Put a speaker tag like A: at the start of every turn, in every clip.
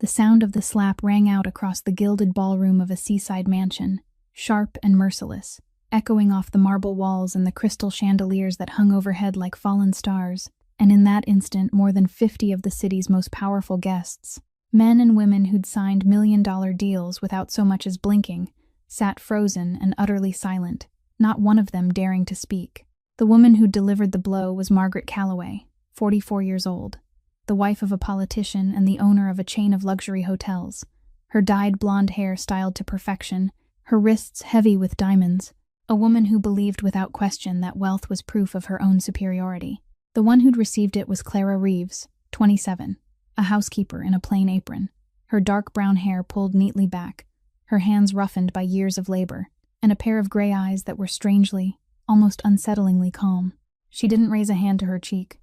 A: The sound of the slap rang out across the gilded ballroom of a seaside mansion, sharp and merciless, echoing off the marble walls and the crystal chandeliers that hung overhead like fallen stars. And in that instant, more than 50 of the city's most powerful guests, men and women who'd signed million-dollar deals without so much as blinking, sat frozen and utterly silent, not one of them daring to speak. The woman who delivered the blow was Margaret Calloway, 44 years old, the wife of a politician and the owner of a chain of luxury hotels, her dyed blonde hair styled to perfection, her wrists heavy with diamonds, a woman who believed without question that wealth was proof of her own superiority. The one who'd received it was Clara Reeves, 27, a housekeeper in a plain apron, her dark brown hair pulled neatly back, her hands roughened by years of labor, and a pair of gray eyes that were strangely, almost unsettlingly calm. She didn't raise a hand to her cheek.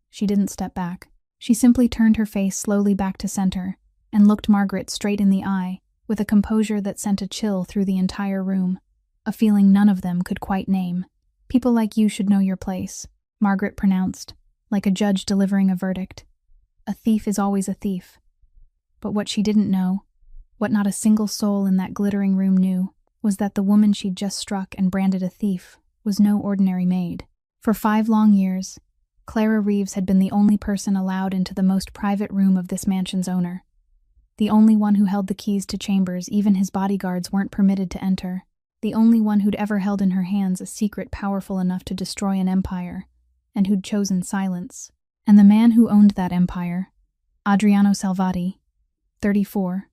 A: She didn't step back. She simply turned her face slowly back to center and looked Margaret straight in the eye with a composure that sent a chill through the entire room, a feeling none of them could quite name. "People like you should know your place," Margaret pronounced, like a judge delivering a verdict. "A thief is always a thief." But what she didn't know, what not a single soul in that glittering room knew, was that the woman she'd just struck and branded a thief was no ordinary maid. For 5 long years, Clara Reeves had been the only person allowed into the most private room of this mansion's owner. The only one who held the keys to chambers even his bodyguards weren't permitted to enter. The only one who'd ever held in her hands a secret powerful enough to destroy an empire, and who'd chosen silence. And the man who owned that empire, Adriano Salvati, 34,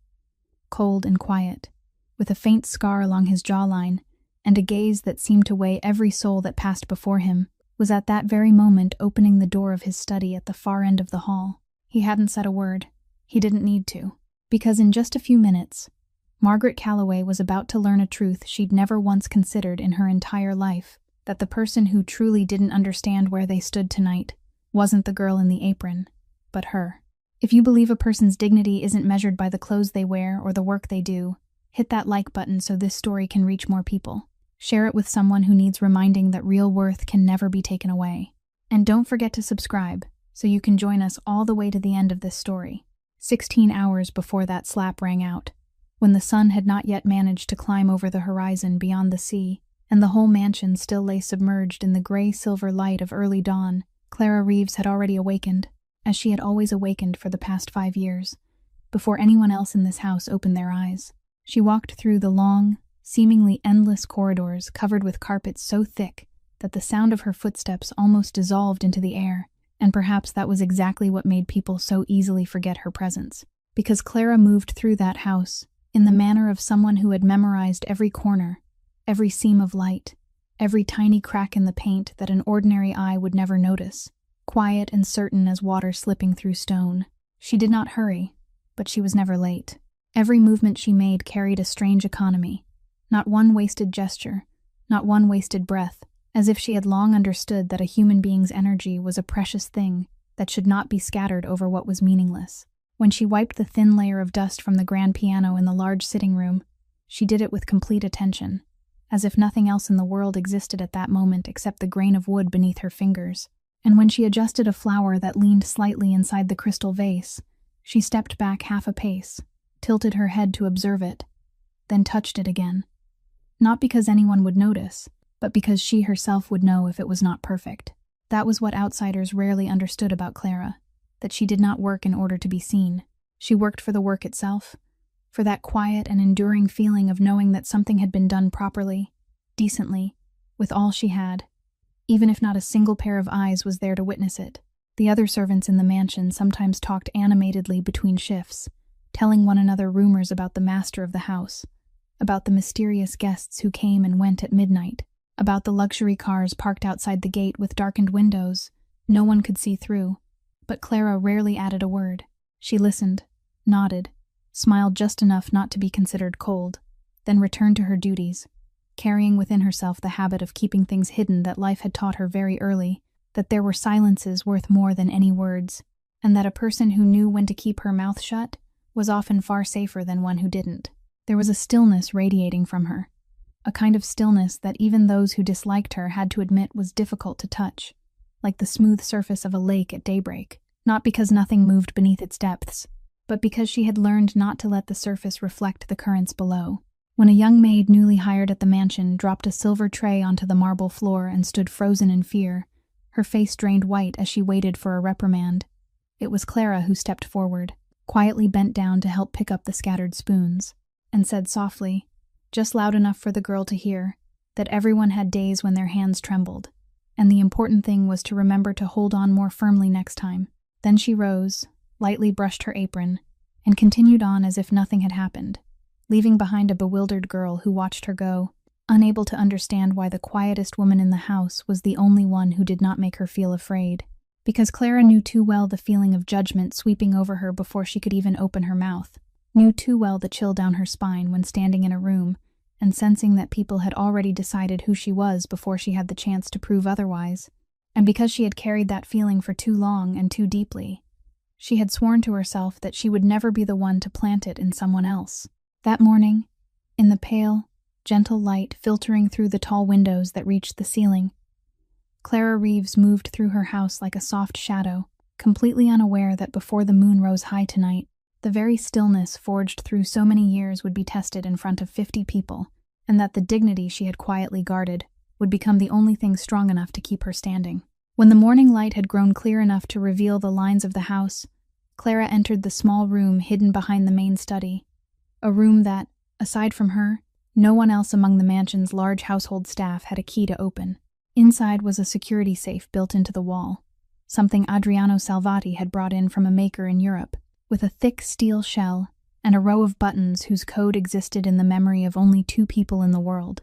A: cold and quiet, with a faint scar along his jawline and a gaze that seemed to weigh every soul that passed before him, was at that very moment opening the door of his study at the far end of the hall. He hadn't said a word. He didn't need to, because in just a few minutes, Margaret Calloway was about to learn a truth she'd never once considered in her entire life, that the person who truly didn't understand where they stood tonight wasn't the girl in the apron, but her. If you believe a person's dignity isn't measured by the clothes they wear or the work they do, hit that like button so this story can reach more people. Share it with someone who needs reminding that real worth can never be taken away. And don't forget to subscribe so you can join us all the way to the end of this story. 16 hours before that slap rang out, when the sun had not yet managed to climb over the horizon beyond the sea, and the whole mansion still lay submerged in the gray-silver light of early dawn, Clara Reeves had already awakened, as she had always awakened for the past 5 years, before anyone else in this house opened their eyes. She walked through the long, seemingly endless corridors covered with carpets so thick that the sound of her footsteps almost dissolved into the air, and perhaps that was exactly what made people so easily forget her presence. Because Clara moved through that house in the manner of someone who had memorized every corner, every seam of light, every tiny crack in the paint that an ordinary eye would never notice, quiet and certain as water slipping through stone. She did not hurry, but she was never late. Every movement she made carried a strange economy. Not one wasted gesture, not one wasted breath, as if she had long understood that a human being's energy was a precious thing that should not be scattered over what was meaningless. When she wiped the thin layer of dust from the grand piano in the large sitting room, she did it with complete attention, as if nothing else in the world existed at that moment except the grain of wood beneath her fingers. And when she adjusted a flower that leaned slightly inside the crystal vase, she stepped back half a pace, tilted her head to observe it, then touched it again. Not because anyone would notice, but because she herself would know if it was not perfect. That was what outsiders rarely understood about Clara, that she did not work in order to be seen. She worked for the work itself, for that quiet and enduring feeling of knowing that something had been done properly, decently, with all she had, even if not a single pair of eyes was there to witness it. The other servants in the mansion sometimes talked animatedly between shifts, telling one another rumors about the master of the house, about the mysterious guests who came and went at midnight, about the luxury cars parked outside the gate with darkened windows no one could see through. But Clara rarely added a word. She listened, nodded, smiled just enough not to be considered cold, then returned to her duties, carrying within herself the habit of keeping things hidden that life had taught her very early, that there were silences worth more than any words, and that a person who knew when to keep her mouth shut was often far safer than one who didn't. There was a stillness radiating from her, a kind of stillness that even those who disliked her had to admit was difficult to touch, like the smooth surface of a lake at daybreak, not because nothing moved beneath its depths, but because she had learned not to let the surface reflect the currents below. When a young maid newly hired at the mansion dropped a silver tray onto the marble floor and stood frozen in fear, her face drained white as she waited for a reprimand, it was Clara who stepped forward, quietly bent down to help pick up the scattered spoons, and said softly, just loud enough for the girl to hear, that everyone had days when their hands trembled, and the important thing was to remember to hold on more firmly next time. Then she rose, lightly brushed her apron, and continued on as if nothing had happened, leaving behind a bewildered girl who watched her go, unable to understand why the quietest woman in the house was the only one who did not make her feel afraid. Because Clara knew too well the feeling of judgment sweeping over her before she could even open her mouth, knew too well the chill down her spine when standing in a room and sensing that people had already decided who she was before she had the chance to prove otherwise. And because she had carried that feeling for too long and too deeply, she had sworn to herself that she would never be the one to plant it in someone else. That morning, in the pale, gentle light filtering through the tall windows that reached the ceiling, Clara Reeves moved through her house like a soft shadow, completely unaware that before the moon rose high tonight, the very stillness forged through so many years would be tested in front of 50 people, and that the dignity she had quietly guarded would become the only thing strong enough to keep her standing. When the morning light had grown clear enough to reveal the lines of the house, Clara entered the small room hidden behind the main study, a room that, aside from her, no one else among the mansion's large household staff had a key to open. Inside was a security safe built into the wall, something Adriano Salvati had brought in from a maker in Europe, with a thick steel shell and a row of buttons whose code existed in the memory of only 2 people in the world,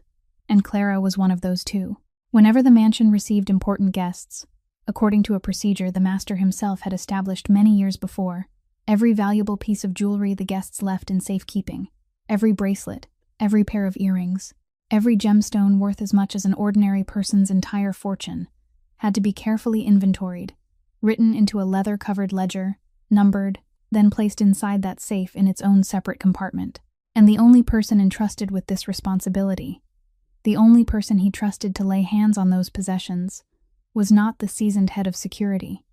A: and Clara was one of those 2. Whenever the mansion received important guests, according to a procedure the master himself had established many years before, every valuable piece of jewelry the guests left in safekeeping, every bracelet, every pair of earrings, every gemstone worth as much as an ordinary person's entire fortune, had to be carefully inventoried, written into a leather-covered ledger, numbered, then placed inside that safe in its own separate compartment. And the only person entrusted with this responsibility, the only person he trusted to lay hands on those possessions, was not the seasoned head of security,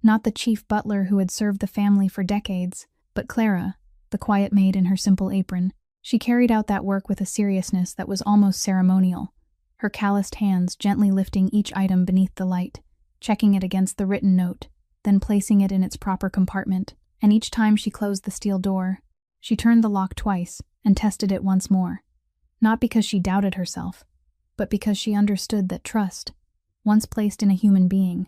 A: not the chief butler who had served the family for decades, but Clara, the quiet maid in her simple apron. She carried out that work with a seriousness that was almost ceremonial, her calloused hands gently lifting each item beneath the light, checking it against the written note, then placing it in its proper compartment. And each time she closed the steel door, she turned the lock twice and tested it once more, not because she doubted herself, but because she understood that trust, once placed in a human being,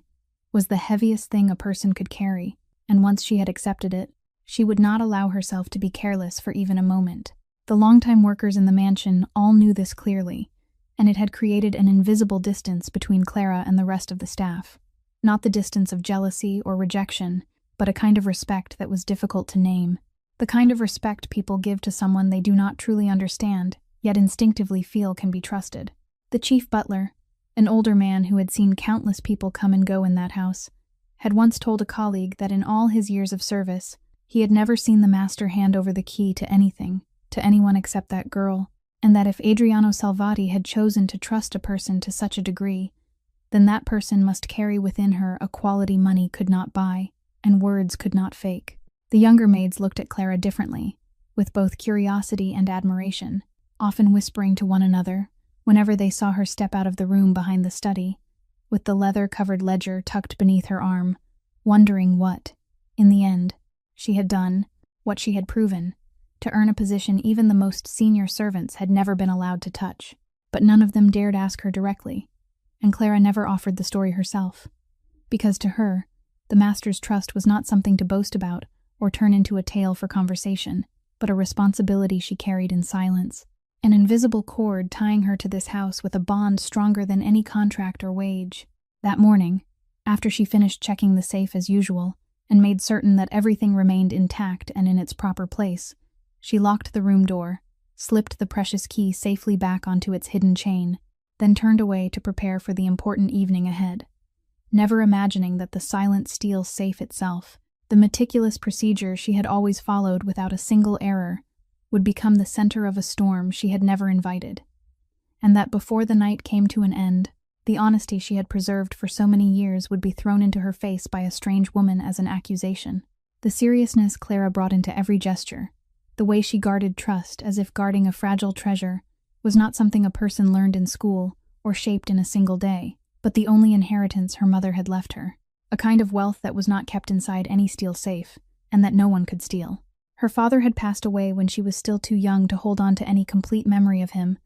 A: was the heaviest thing a person could carry, and once she had accepted it, she would not allow herself to be careless for even a moment. The longtime workers in the mansion all knew this clearly, and it had created an invisible distance between Clara and the rest of the staff. Not the distance of jealousy or rejection, but a kind of respect that was difficult to name. The kind of respect people give to someone they do not truly understand, yet instinctively feel can be trusted. The chief butler, an older man who had seen countless people come and go in that house, had once told a colleague that in all his years of service, he had never seen the master hand over the key to anything, to anyone except that girl, and that if Adriano Salvati had chosen to trust a person to such a degree, then that person must carry within her a quality money could not buy, and words could not fake. The younger maids looked at Clara differently, with both curiosity and admiration, often whispering to one another, whenever they saw her step out of the room behind the study, with the leather-covered ledger tucked beneath her arm, wondering what, in the end, she had done, what she had proven, to earn a position even the most senior servants had never been allowed to touch. But none of them dared ask her directly, and Clara never offered the story herself, because to her, the master's trust was not something to boast about or turn into a tale for conversation, but a responsibility she carried in silence, an invisible cord tying her to this house with a bond stronger than any contract or wage. That morning, after she finished checking the safe as usual and made certain that everything remained intact and in its proper place, she locked the room door, slipped the precious key safely back onto its hidden chain, then turned away to prepare for the important evening ahead, never imagining that the silent steel safe itself, the meticulous procedure she had always followed without a single error, would become the center of a storm she had never invited, and that before the night came to an end, the honesty she had preserved for so many years would be thrown into her face by a strange woman as an accusation. The seriousness Clara brought into every gesture, the way she guarded trust as if guarding a fragile treasure, was not something a person learned in school or shaped in a single day, but the only inheritance her mother had left her. A kind of wealth that was not kept inside any steel safe, and that no one could steal. Her father had passed away when she was still too young to hold on to any complete memory of him,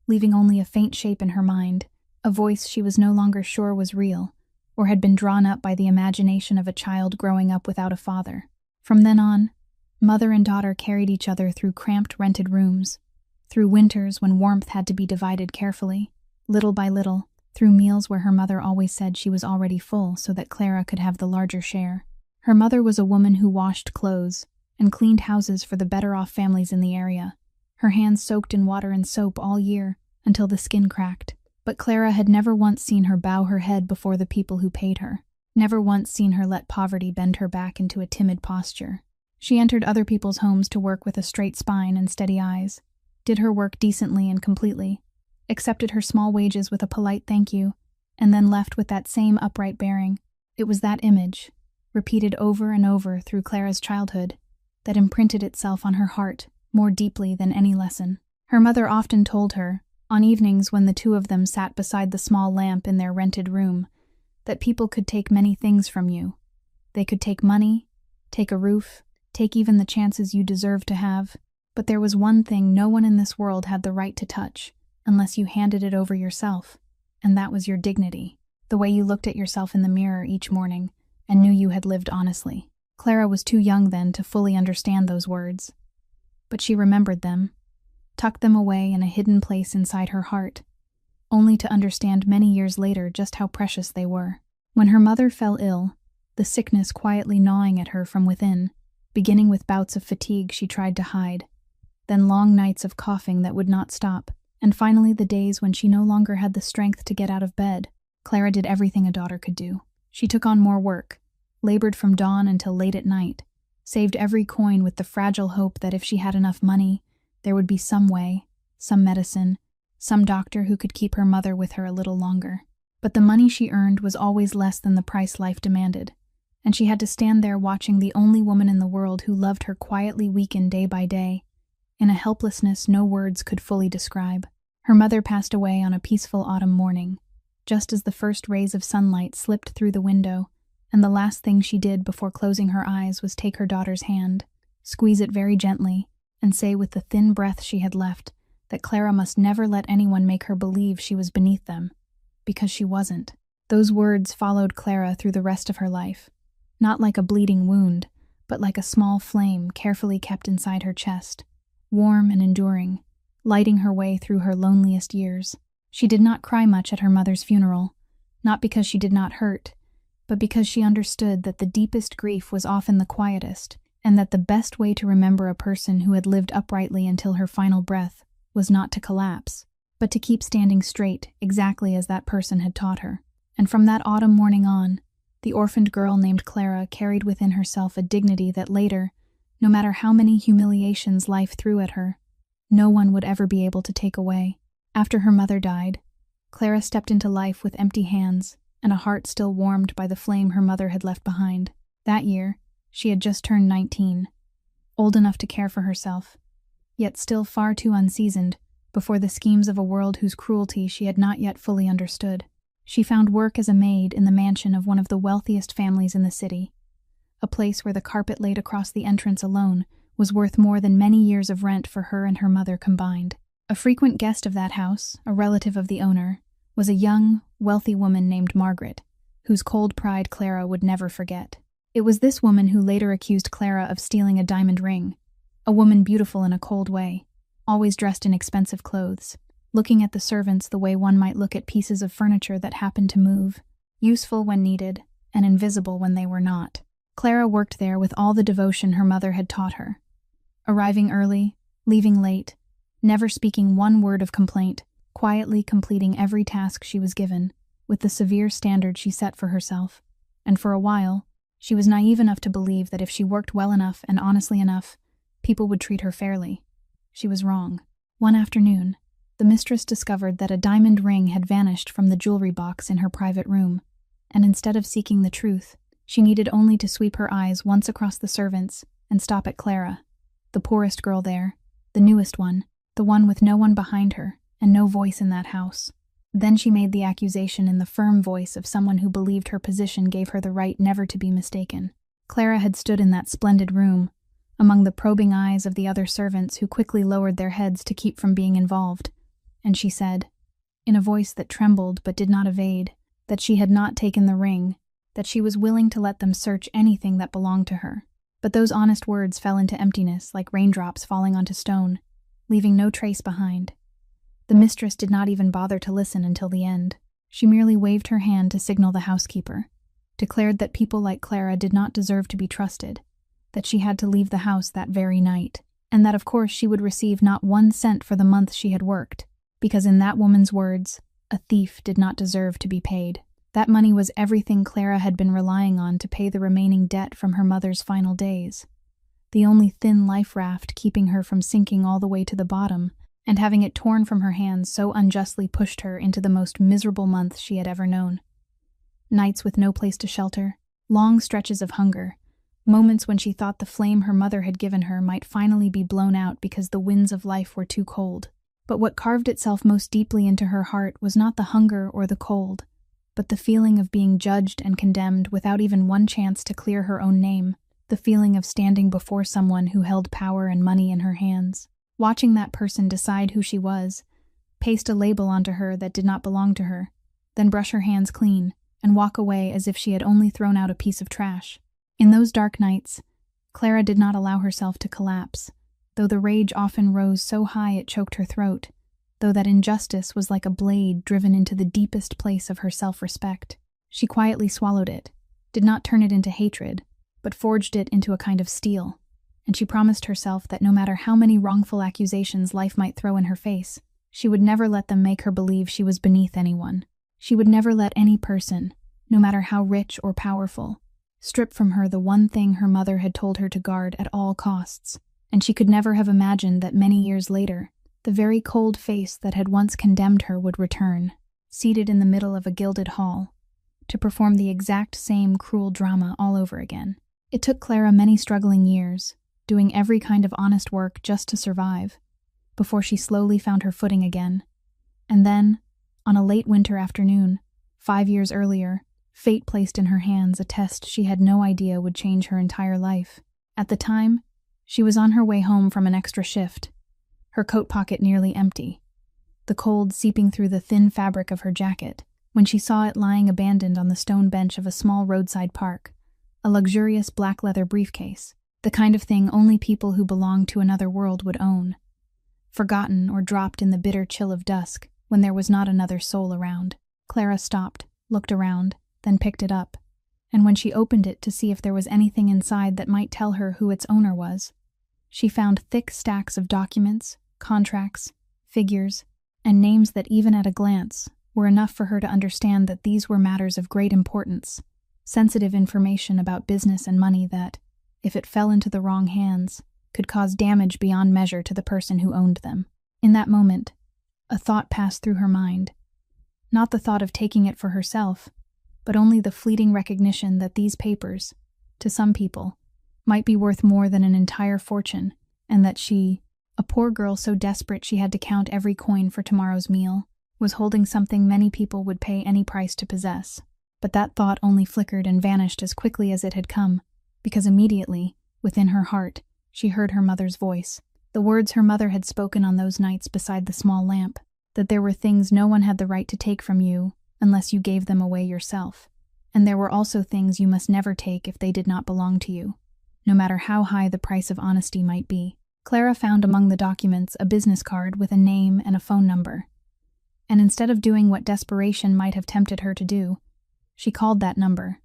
A: leaving only a faint shape in her mind, a voice she was no longer sure was real, or had been drawn up by the imagination of a child growing up without a father. From then on, mother and daughter carried each other through cramped rented rooms, through winters when warmth had to be divided carefully, little by little, through meals where her mother always said she was already full so that Clara could have the larger share. Her mother was a woman who washed clothes and cleaned houses for the better-off families in the area, her hands soaked in water and soap all year until the skin cracked. But Clara had never once seen her bow her head before the people who paid her, never once seen her let poverty bend her back into a timid posture. She entered other people's homes to work with a straight spine and steady eyes, did her work decently and completely, accepted her small wages with a polite thank you, and then left with that same upright bearing. It was that image, repeated over and over through Clara's childhood, that imprinted itself on her heart more deeply than any lesson. Her mother often told her, on evenings when the two of them sat beside the small lamp in their rented room, that people could take many things from you. They could take money, take a roof, take even the chances you deserve to have, but there was one thing no one in this world had the right to touch, unless you handed it over yourself, and that was your dignity, the way you looked at yourself in the mirror each morning and knew you had lived honestly. Clara was too young then to fully understand those words, but she remembered them, tucked them away in a hidden place inside her heart, only to understand many years later just how precious they were. When her mother fell ill, the sickness quietly gnawing at her from within, beginning with bouts of fatigue she tried to hide, then long nights of coughing that would not stop, and finally the days when she no longer had the strength to get out of bed, Clara did everything a daughter could do. She took on more work, labored from dawn until late at night, saved every coin with the fragile hope that if she had enough money, there would be some way, some medicine, some doctor who could keep her mother with her a little longer. But the money she earned was always less than the price life demanded, and she had to stand there watching the only woman in the world who loved her quietly weaken day by day, in a helplessness no words could fully describe. Her mother passed away on a peaceful autumn morning, just as the first rays of sunlight slipped through the window, and the last thing she did before closing her eyes was take her daughter's hand, squeeze it very gently, and say with the thin breath she had left that Clara must never let anyone make her believe she was beneath them, because she wasn't. Those words followed Clara through the rest of her life, not like a bleeding wound, but like a small flame carefully kept inside her chest, warm and enduring, lighting her way through her loneliest years. She did not cry much at her mother's funeral, not because she did not hurt, but because she understood that the deepest grief was often the quietest, and that the best way to remember a person who had lived uprightly until her final breath was not to collapse, but to keep standing straight exactly as that person had taught her. And from that autumn morning on, the orphaned girl named Clara carried within herself a dignity that later, no matter how many humiliations life threw at her, no one would ever be able to take away. After her mother died, Clara stepped into life with empty hands and a heart still warmed by the flame her mother had left behind. That year, she had just turned 19, old enough to care for herself, yet still far too unseasoned before the schemes of a world whose cruelty she had not yet fully understood. She found work as a maid in the mansion of one of the wealthiest families in the city, a place where the carpet laid across the entrance alone was worth more than many years of rent for her and her mother combined. A frequent guest of that house, a relative of the owner, was a young, wealthy woman named Margaret, whose cold pride Clara would never forget. It was this woman who later accused Clara of stealing a diamond ring, a woman beautiful in a cold way, always dressed in expensive clothes, looking at the servants the way one might look at pieces of furniture that happened to move, useful when needed and invisible when they were not. Clara worked there with all the devotion her mother had taught her, arriving early, leaving late, never speaking one word of complaint, quietly completing every task she was given, with the severe standard she set for herself. And for a while, she was naive enough to believe that if she worked well enough and honestly enough, people would treat her fairly. She was wrong. One afternoon, the mistress discovered that a diamond ring had vanished from the jewelry box in her private room, and instead of seeking the truth, She needed only to sweep her eyes once across the servants and stop at Clara, the poorest girl there, the newest one, the one with no one behind her and no voice in that house. Then she made the accusation in the firm voice of someone who believed her position gave her the right never to be mistaken. Clara had stood in that splendid room, among the probing eyes of the other servants who quickly lowered their heads to keep from being involved, and she said, in a voice that trembled but did not evade, that she had not taken the ring, that she was willing to let them search anything that belonged to her. But those honest words fell into emptiness like raindrops falling onto stone, leaving no trace behind. The mistress did not even bother to listen until the end. She merely waved her hand to signal the housekeeper, declared that people like Clara did not deserve to be trusted, that she had to leave the house that very night, and that of course she would receive not 1 cent for the month she had worked, because in that woman's words, a thief did not deserve to be paid. That money was everything Clara had been relying on to pay the remaining debt from her mother's final days, the only thin life raft keeping her from sinking all the way to the bottom, and having it torn from her hands so unjustly pushed her into the most miserable month she had ever known. Nights with no place to shelter, long stretches of hunger, moments when she thought the flame her mother had given her might finally be blown out because the winds of life were too cold. But what carved itself most deeply into her heart was not the hunger or the cold, but the feeling of being judged and condemned without even one chance to clear her own name, the feeling of standing before someone who held power and money in her hands, watching that person decide who she was, paste a label onto her that did not belong to her, then brush her hands clean and walk away as if she had only thrown out a piece of trash. In those dark nights, Clara did not allow herself to collapse, though the rage often rose so high it choked her throat, though that injustice was like a blade driven into the deepest place of her self-respect. She quietly swallowed it, did not turn it into hatred, but forged it into a kind of steel, and she promised herself that no matter how many wrongful accusations life might throw in her face, she would never let them make her believe she was beneath anyone. She would never let any person, no matter how rich or powerful, strip from her the one thing her mother had told her to guard at all costs. And she could never have imagined that many years later, the very cold face that had once condemned her would return, seated in the middle of a gilded hall, to perform the exact same cruel drama all over again. It took Clara many struggling years, doing every kind of honest work just to survive, before she slowly found her footing again. And then, on a late winter afternoon, 5 years earlier, fate placed in her hands a test she had no idea would change her entire life. At the time, she was on her way home from an extra shift, her coat pocket nearly empty, the cold seeping through the thin fabric of her jacket, when she saw it lying abandoned on the stone bench of a small roadside park, a luxurious black leather briefcase, the kind of thing only people who belonged to another world would own, forgotten or dropped in the bitter chill of dusk when there was not another soul around. Clara stopped, looked around, then picked it up, and when she opened it to see if there was anything inside that might tell her who its owner was, she found thick stacks of documents, contracts, figures, and names that even at a glance were enough for her to understand that these were matters of great importance, sensitive information about business and money that, if it fell into the wrong hands, could cause damage beyond measure to the person who owned them. In that moment, a thought passed through her mind, not the thought of taking it for herself, but only the fleeting recognition that these papers, to some people, might be worth more than an entire fortune, and that she, a poor girl so desperate she had to count every coin for tomorrow's meal, was holding something many people would pay any price to possess. But that thought only flickered and vanished as quickly as it had come, because immediately, within her heart, she heard her mother's voice, the words her mother had spoken on those nights beside the small lamp, that there were things no one had the right to take from you unless you gave them away yourself, and there were also things you must never take if they did not belong to you, no matter how high the price of honesty might be. Clara found among the documents a business card with a name and a phone number, and instead of doing what desperation might have tempted her to do, she called that number,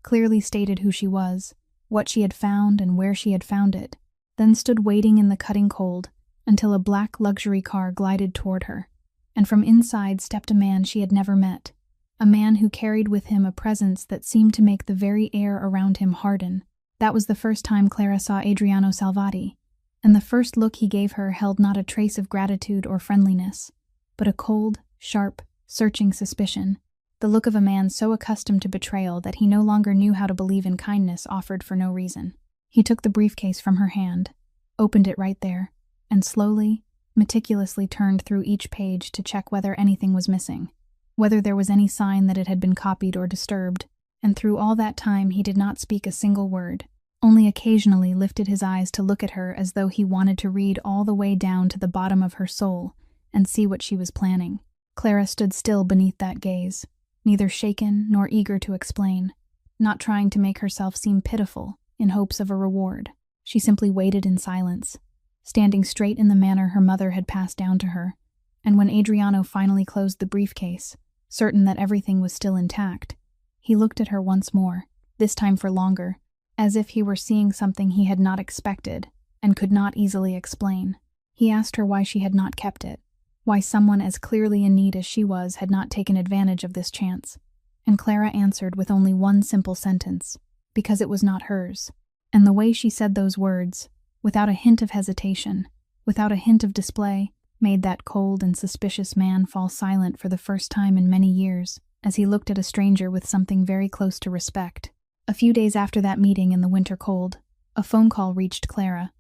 A: clearly stated who she was, what she had found and where she had found it, then stood waiting in the cutting cold until a black luxury car glided toward her, and from inside stepped a man she had never met, a man who carried with him a presence that seemed to make the very air around him harden. That was the first time Clara saw Adriano Salvati, and the first look he gave her held not a trace of gratitude or friendliness, but a cold, sharp, searching suspicion. the look of a man so accustomed to betrayal that he no longer knew how to believe in kindness offered for no reason. He took the briefcase from her hand, opened it right there, and slowly, meticulously turned through each page to check whether anything was missing, whether there was any sign that it had been copied or disturbed, and through all that time he did not speak a single word, only occasionally lifted his eyes to look at her as though he wanted to read all the way down to the bottom of her soul and see what she was planning. Clara stood still beneath that gaze, neither shaken nor eager to explain, not trying to make herself seem pitiful in hopes of a reward. She simply waited in silence, standing straight in the manner her mother had passed down to her, and when Adriano finally closed the briefcase, certain that everything was still intact, he looked at her once more, this time for longer, as if he were seeing something he had not expected and could not easily explain. He asked her why she had not kept it, why someone as clearly in need as she was had not taken advantage of this chance, and Clara answered with only one simple sentence, because it was not hers. And the way she said those words, without a hint of hesitation, without a hint of display, made that cold and suspicious man fall silent for the first time in many years, as he looked at a stranger with something very close to respect. A few days after that meeting in the winter cold, a phone call reached Clara,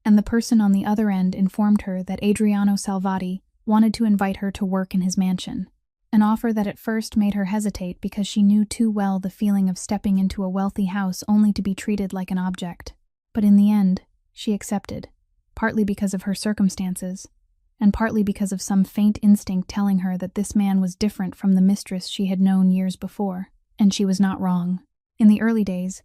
A: and the person on the other end informed her that Adriano Salvati wanted to invite her to work in his mansion, an offer that at first made her hesitate because she knew too well the feeling of stepping into a wealthy house only to be treated like an object. But in the end, she accepted, partly because of her circumstances, and partly because of some faint instinct telling her that this man was different from the mistress she had known years before, and she was not wrong. In the early days,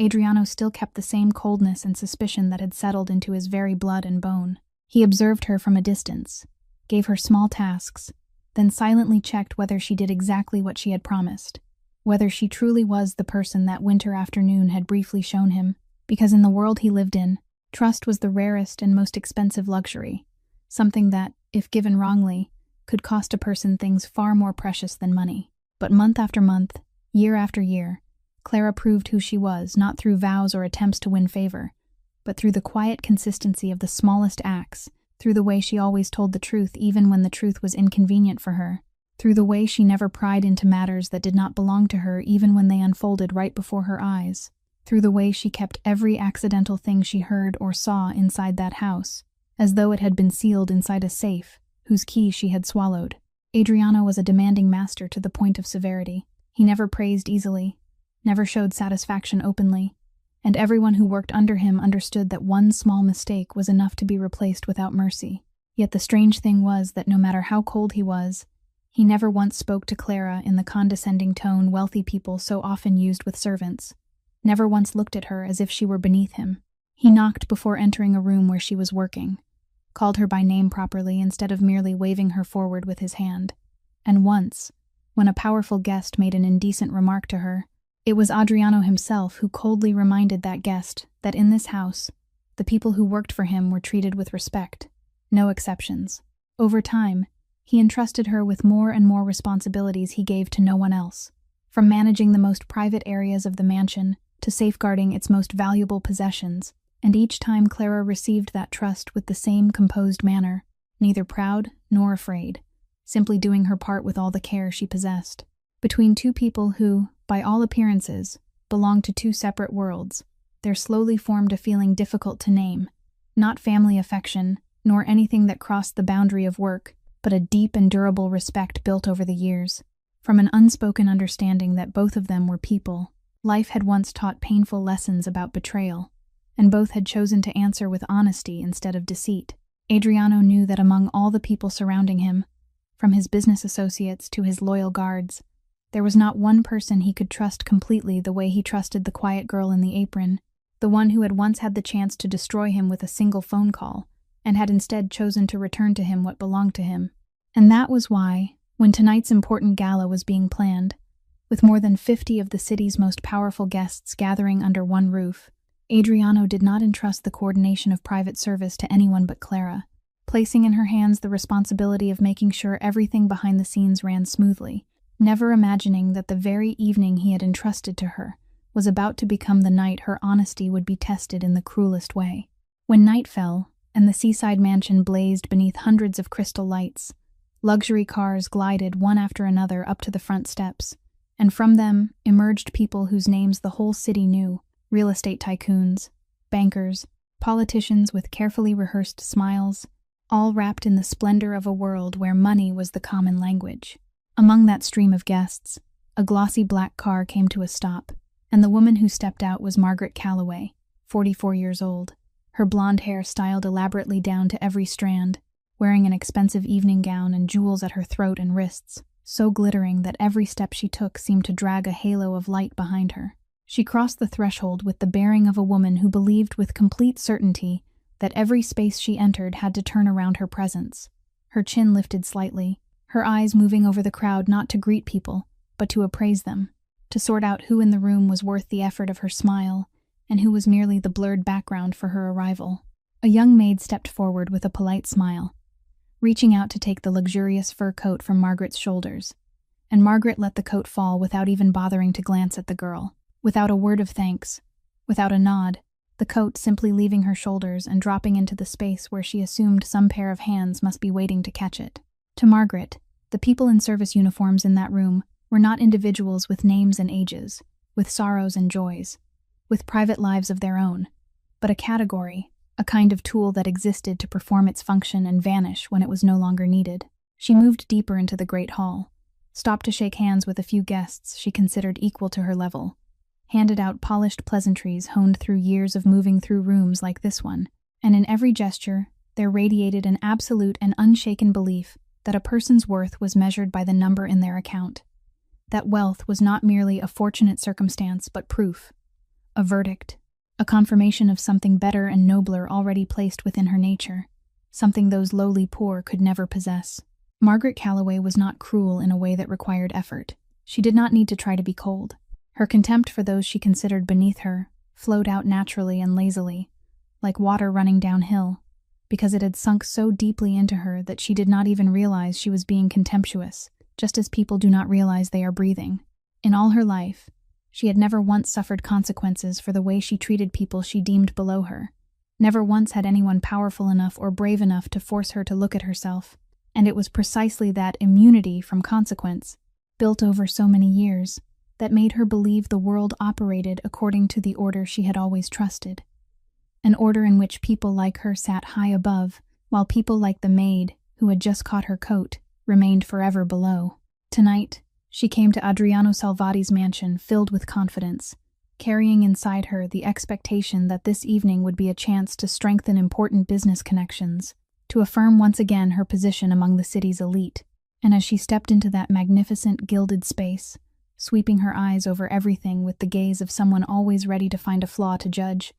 A: Adriano still kept the same coldness and suspicion that had settled into his very blood and bone. He observed her from a distance, gave her small tasks, then silently checked whether she did exactly what she had promised, whether she truly was the person that winter afternoon had briefly shown him, because in the world he lived in, trust was the rarest and most expensive luxury, something that, if given wrongly, could cost a person things far more precious than money. But month after month, year after year, Clara proved who she was, not through vows or attempts to win favor, but through the quiet consistency of the smallest acts, through the way she always told the truth even when the truth was inconvenient for her, through the way she never pried into matters that did not belong to her even when they unfolded right before her eyes, through the way she kept every accidental thing she heard or saw inside that house, as though it had been sealed inside a safe whose key she had swallowed. Adriano was a demanding master to the point of severity. He never praised easily, never showed satisfaction openly, and everyone who worked under him understood that one small mistake was enough to be replaced without mercy. Yet the strange thing was that no matter how cold he was, he never once spoke to Clara in the condescending tone wealthy people so often used with servants, never once looked at her as if she were beneath him. He knocked before entering a room where she was working, called her by name properly instead of merely waving her forward with his hand, and once, when a powerful guest made an indecent remark to her, it was Adriano himself who coldly reminded that guest that in this house, the people who worked for him were treated with respect, no exceptions. Over time, he entrusted her with more and more responsibilities he gave to no one else, from managing the most private areas of the mansion to safeguarding its most valuable possessions, and each time Clara received that trust with the same composed manner, neither proud nor afraid, simply doing her part with all the care she possessed. Between two people who, by all appearances, belonged to two separate worlds, there slowly formed a feeling difficult to name, not family affection, nor anything that crossed the boundary of work, but a deep and durable respect built over the years. From an unspoken understanding that both of them were people, life had once taught painful lessons about betrayal, and both had chosen to answer with honesty instead of deceit. Adriano knew that among all the people surrounding him, from his business associates to his loyal guards, there was not one person he could trust completely the way he trusted the quiet girl in the apron, the one who had once had the chance to destroy him with a single phone call, and had instead chosen to return to him what belonged to him. And that was why, when tonight's important gala was being planned, with more than 50 of the city's most powerful guests gathering under one roof, Adriano did not entrust the coordination of private service to anyone but Clara, placing in her hands the responsibility of making sure everything behind the scenes ran smoothly, never imagining that the very evening he had entrusted to her was about to become the night her honesty would be tested in the cruelest way. When night fell, and the seaside mansion blazed beneath hundreds of crystal lights, Luxury cars glided one after another up to the front steps, and from them emerged people whose names the whole city knew: real estate tycoons, bankers, politicians with carefully rehearsed smiles, all wrapped in the splendor of a world where money was the common language. Among that stream of guests, a glossy black car came to a stop, and the woman who stepped out was Margaret Calloway, 44 years old, her blonde hair styled elaborately down to every strand, wearing an expensive evening gown and jewels at her throat and wrists, so glittering that every step she took seemed to drag a halo of light behind her. She crossed the threshold with the bearing of a woman who believed with complete certainty that every space she entered had to turn around her presence. Her chin lifted slightly, her eyes moving over the crowd not to greet people, but to appraise them, to sort out who in the room was worth the effort of her smile, and who was merely the blurred background for her arrival. A young maid stepped forward with a polite smile, reaching out to take the luxurious fur coat from Margaret's shoulders, and Margaret let the coat fall without even bothering to glance at the girl. Without a word of thanks, without a nod, the coat simply leaving her shoulders and dropping into the space where she assumed some pair of hands must be waiting to catch it. To Margaret, the people in service uniforms in that room were not individuals with names and ages, with sorrows and joys, with private lives of their own, but a category, a kind of tool that existed to perform its function and vanish when it was no longer needed. She moved deeper into the great hall, stopped to shake hands with a few guests she considered equal to her level, handed out polished pleasantries honed through years of moving through rooms like this one, and in every gesture there radiated an absolute and unshaken belief that a person's worth was measured by the number in their account, that wealth was not merely a fortunate circumstance but proof, a verdict, a confirmation of something better and nobler already placed within her nature, something those lowly poor could never possess. Margaret Calloway was not cruel in a way that required effort. She did not need to try to be cold. Her contempt for those she considered beneath her flowed out naturally and lazily, like water running downhill, because it had sunk so deeply into her that she did not even realize she was being contemptuous, just as people do not realize they are breathing. In all her life, she had never once suffered consequences for the way she treated people she deemed below her. Never once had anyone powerful enough or brave enough to force her to look at herself, and it was precisely that immunity from consequence, built over so many years, that made her believe the world operated according to the order she had always trusted. An order in which people like her sat high above, while people like the maid, who had just caught her coat, remained forever below. Tonight, she came to Adriano Salvati's mansion filled with confidence, carrying inside her the expectation that this evening would be a chance to strengthen important business connections, to affirm once again her position among the city's elite. And as she stepped into that magnificent gilded space, sweeping her eyes over everything with the gaze of someone always ready to find a flaw to judge,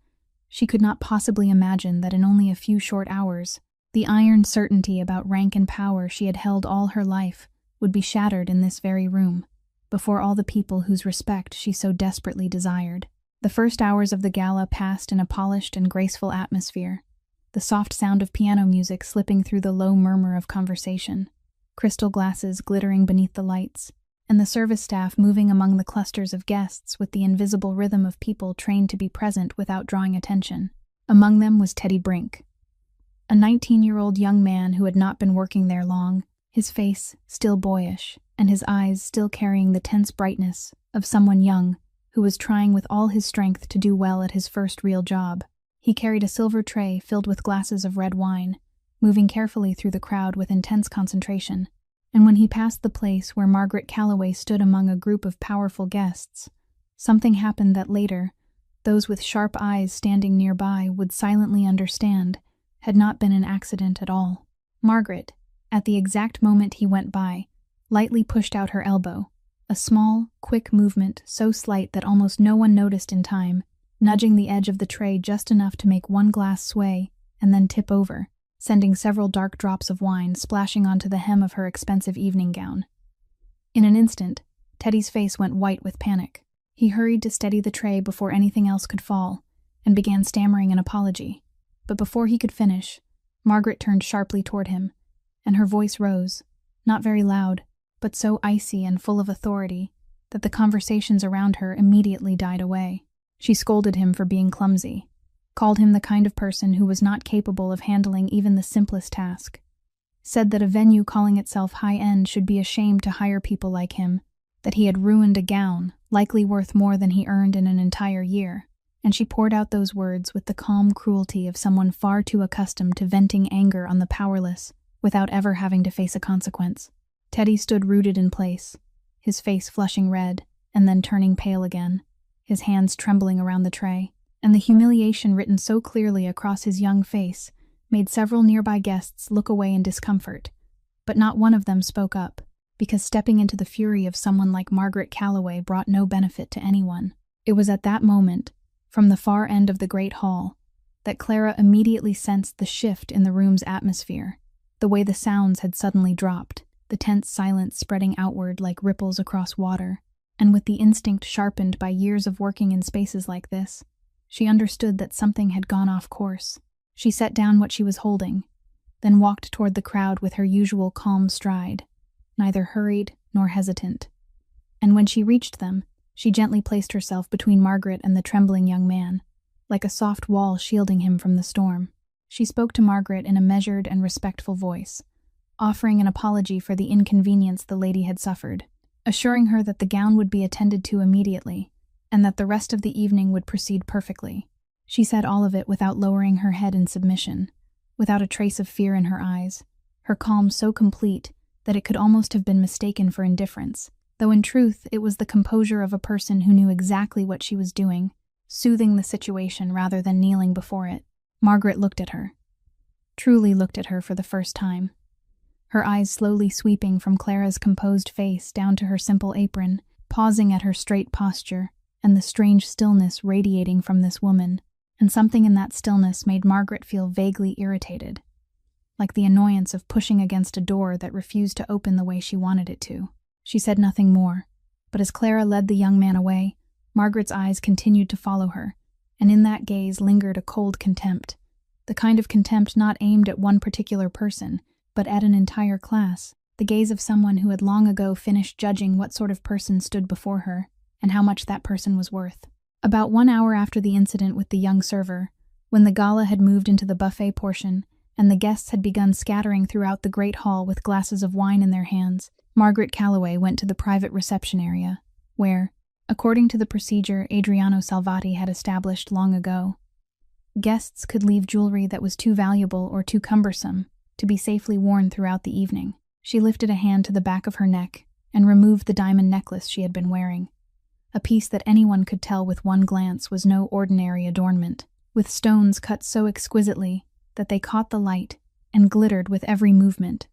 A: she could not possibly imagine that in only a few short hours, the iron certainty about rank and power she had held all her life would be shattered in this very room, before all the people whose respect she so desperately desired. The first hours of the gala passed in a polished and graceful atmosphere, the soft sound of piano music slipping through the low murmur of conversation, crystal glasses glittering beneath the lights, and the service staff moving among the clusters of guests with the invisible rhythm of people trained to be present without drawing attention. Among them was Teddy Brink, a 19-year-old young man who had not been working there long, his face still boyish, and his eyes still carrying the tense brightness of someone young who was trying with all his strength to do well at his first real job. He carried a silver tray filled with glasses of red wine, moving carefully through the crowd with intense concentration, and when he passed the place where Margaret Calloway stood among a group of powerful guests, something happened that later, those with sharp eyes standing nearby would silently understand had not been an accident at all. Margaret, at the exact moment he went by, lightly pushed out her elbow, a small, quick movement so slight that almost no one noticed in time, nudging the edge of the tray just enough to make one glass sway and then tip over, sending several dark drops of wine splashing onto the hem of her expensive evening gown. In an instant, Teddy's face went white with panic. He hurried to steady the tray before anything else could fall, and began stammering an apology. But before he could finish, Margaret turned sharply toward him, and her voice rose, not very loud, but so icy and full of authority that the conversations around her immediately died away. She scolded him for being clumsy, called him the kind of person who was not capable of handling even the simplest task, said that a venue calling itself high-end should be ashamed to hire people like him, that he had ruined a gown, likely worth more than he earned in an entire year, and she poured out those words with the calm cruelty of someone far too accustomed to venting anger on the powerless without ever having to face a consequence. Teddy stood rooted in place, his face flushing red and then turning pale again, his hands trembling around the tray, and the humiliation written so clearly across his young face made several nearby guests look away in discomfort, but not one of them spoke up, because stepping into the fury of someone like Margaret Calloway brought no benefit to anyone. It was at that moment, from the far end of the great hall, that Clara immediately sensed the shift in the room's atmosphere, the way the sounds had suddenly dropped, the tense silence spreading outward like ripples across water, and with the instinct sharpened by years of working in spaces like this, she understood that something had gone off course. She set down what she was holding, then walked toward the crowd with her usual calm stride, neither hurried nor hesitant. And when she reached them, she gently placed herself between Margaret and the trembling young man, like a soft wall shielding him from the storm. She spoke to Margaret in a measured and respectful voice, offering an apology for the inconvenience the lady had suffered, assuring her that the gown would be attended to immediately, and that the rest of the evening would proceed perfectly. She said all of it without lowering her head in submission, without a trace of fear in her eyes, her calm so complete that it could almost have been mistaken for indifference, though in truth it was the composure of a person who knew exactly what she was doing, soothing the situation rather than kneeling before it. Margaret looked at her, truly looked at her for the first time, her eyes slowly sweeping from Clara's composed face down to her simple apron, pausing at her straight posture, and the strange stillness radiating from this woman. And something in that stillness made Margaret feel vaguely irritated, like the annoyance of pushing against a door that refused to open the way she wanted it to. She said nothing more, but as Clara led the young man away, Margaret's eyes continued to follow her, and in that gaze lingered a cold contempt, the kind of contempt not aimed at one particular person, but at an entire class, the gaze of someone who had long ago finished judging what sort of person stood before her, and how much that person was worth. About 1 hour after the incident with the young server, when the gala had moved into the buffet portion, and the guests had begun scattering throughout the great hall with glasses of wine in their hands, Margaret Calloway went to the private reception area, where, according to the procedure Adriano Salvati had established long ago, guests could leave jewelry that was too valuable or too cumbersome to be safely worn throughout the evening. She lifted a hand to the back of her neck and removed the diamond necklace she had been wearing, a piece that anyone could tell with one glance was no ordinary adornment, with stones cut so exquisitely that they caught the light and glittered with every movement.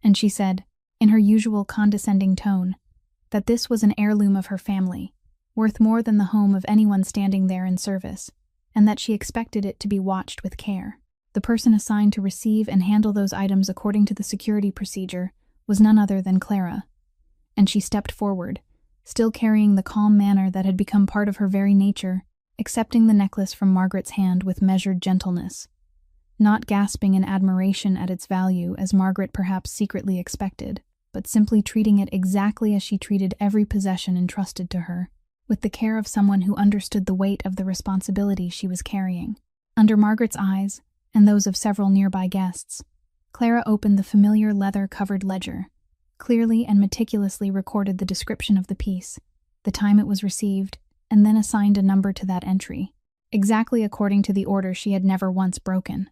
A: And she said, in her usual condescending tone, that this was an heirloom of her family, worth more than the home of anyone standing there in service, and that she expected it to be watched with care. The person assigned to receive and handle those items according to the security procedure was none other than Clara, and she stepped forward, still carrying the calm manner that had become part of her very nature, accepting the necklace from Margaret's hand with measured gentleness, not gasping in admiration at its value as Margaret perhaps secretly expected, but simply treating it exactly as she treated every possession entrusted to her, with the care of someone who understood the weight of the responsibility she was carrying. Under Margaret's eyes, and those of several nearby guests, Clara opened the familiar leather-covered ledger, clearly and meticulously recorded the description of the piece, the time it was received, and then assigned a number to that entry, exactly according to the order she had never once broken.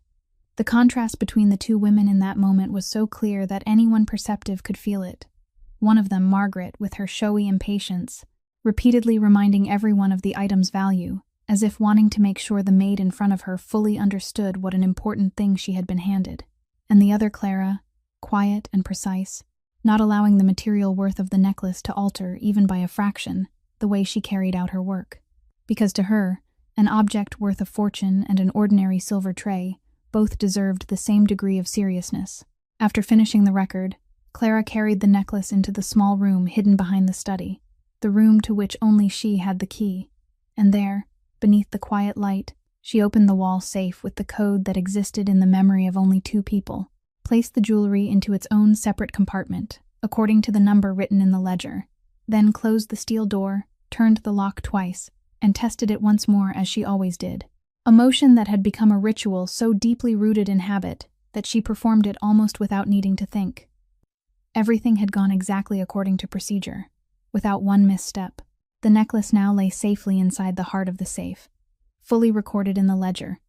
A: The contrast between the two women in that moment was so clear that anyone perceptive could feel it. One of them, Margaret, with her showy impatience, repeatedly reminding everyone of the item's value, as if wanting to make sure the maid in front of her fully understood what an important thing she had been handed. And the other, Clara, quiet and precise, not allowing the material worth of the necklace to alter even by a fraction the way she carried out her work. Because to her, an object worth a fortune and an ordinary silver tray both deserved the same degree of seriousness. After finishing the record, Clara carried the necklace into the small room hidden behind the study, the room to which only she had the key, and there, beneath the quiet light, she opened the wall safe with the code that existed in the memory of only 2 people, placed the jewelry into its own separate compartment, according to the number written in the ledger, then closed the steel door, turned the lock twice, and tested it once more as she always did. A motion that had become a ritual so deeply rooted in habit that she performed it almost without needing to think. Everything had gone exactly according to procedure, without one misstep. The necklace now lay safely inside the heart of the safe, fully recorded in the ledger,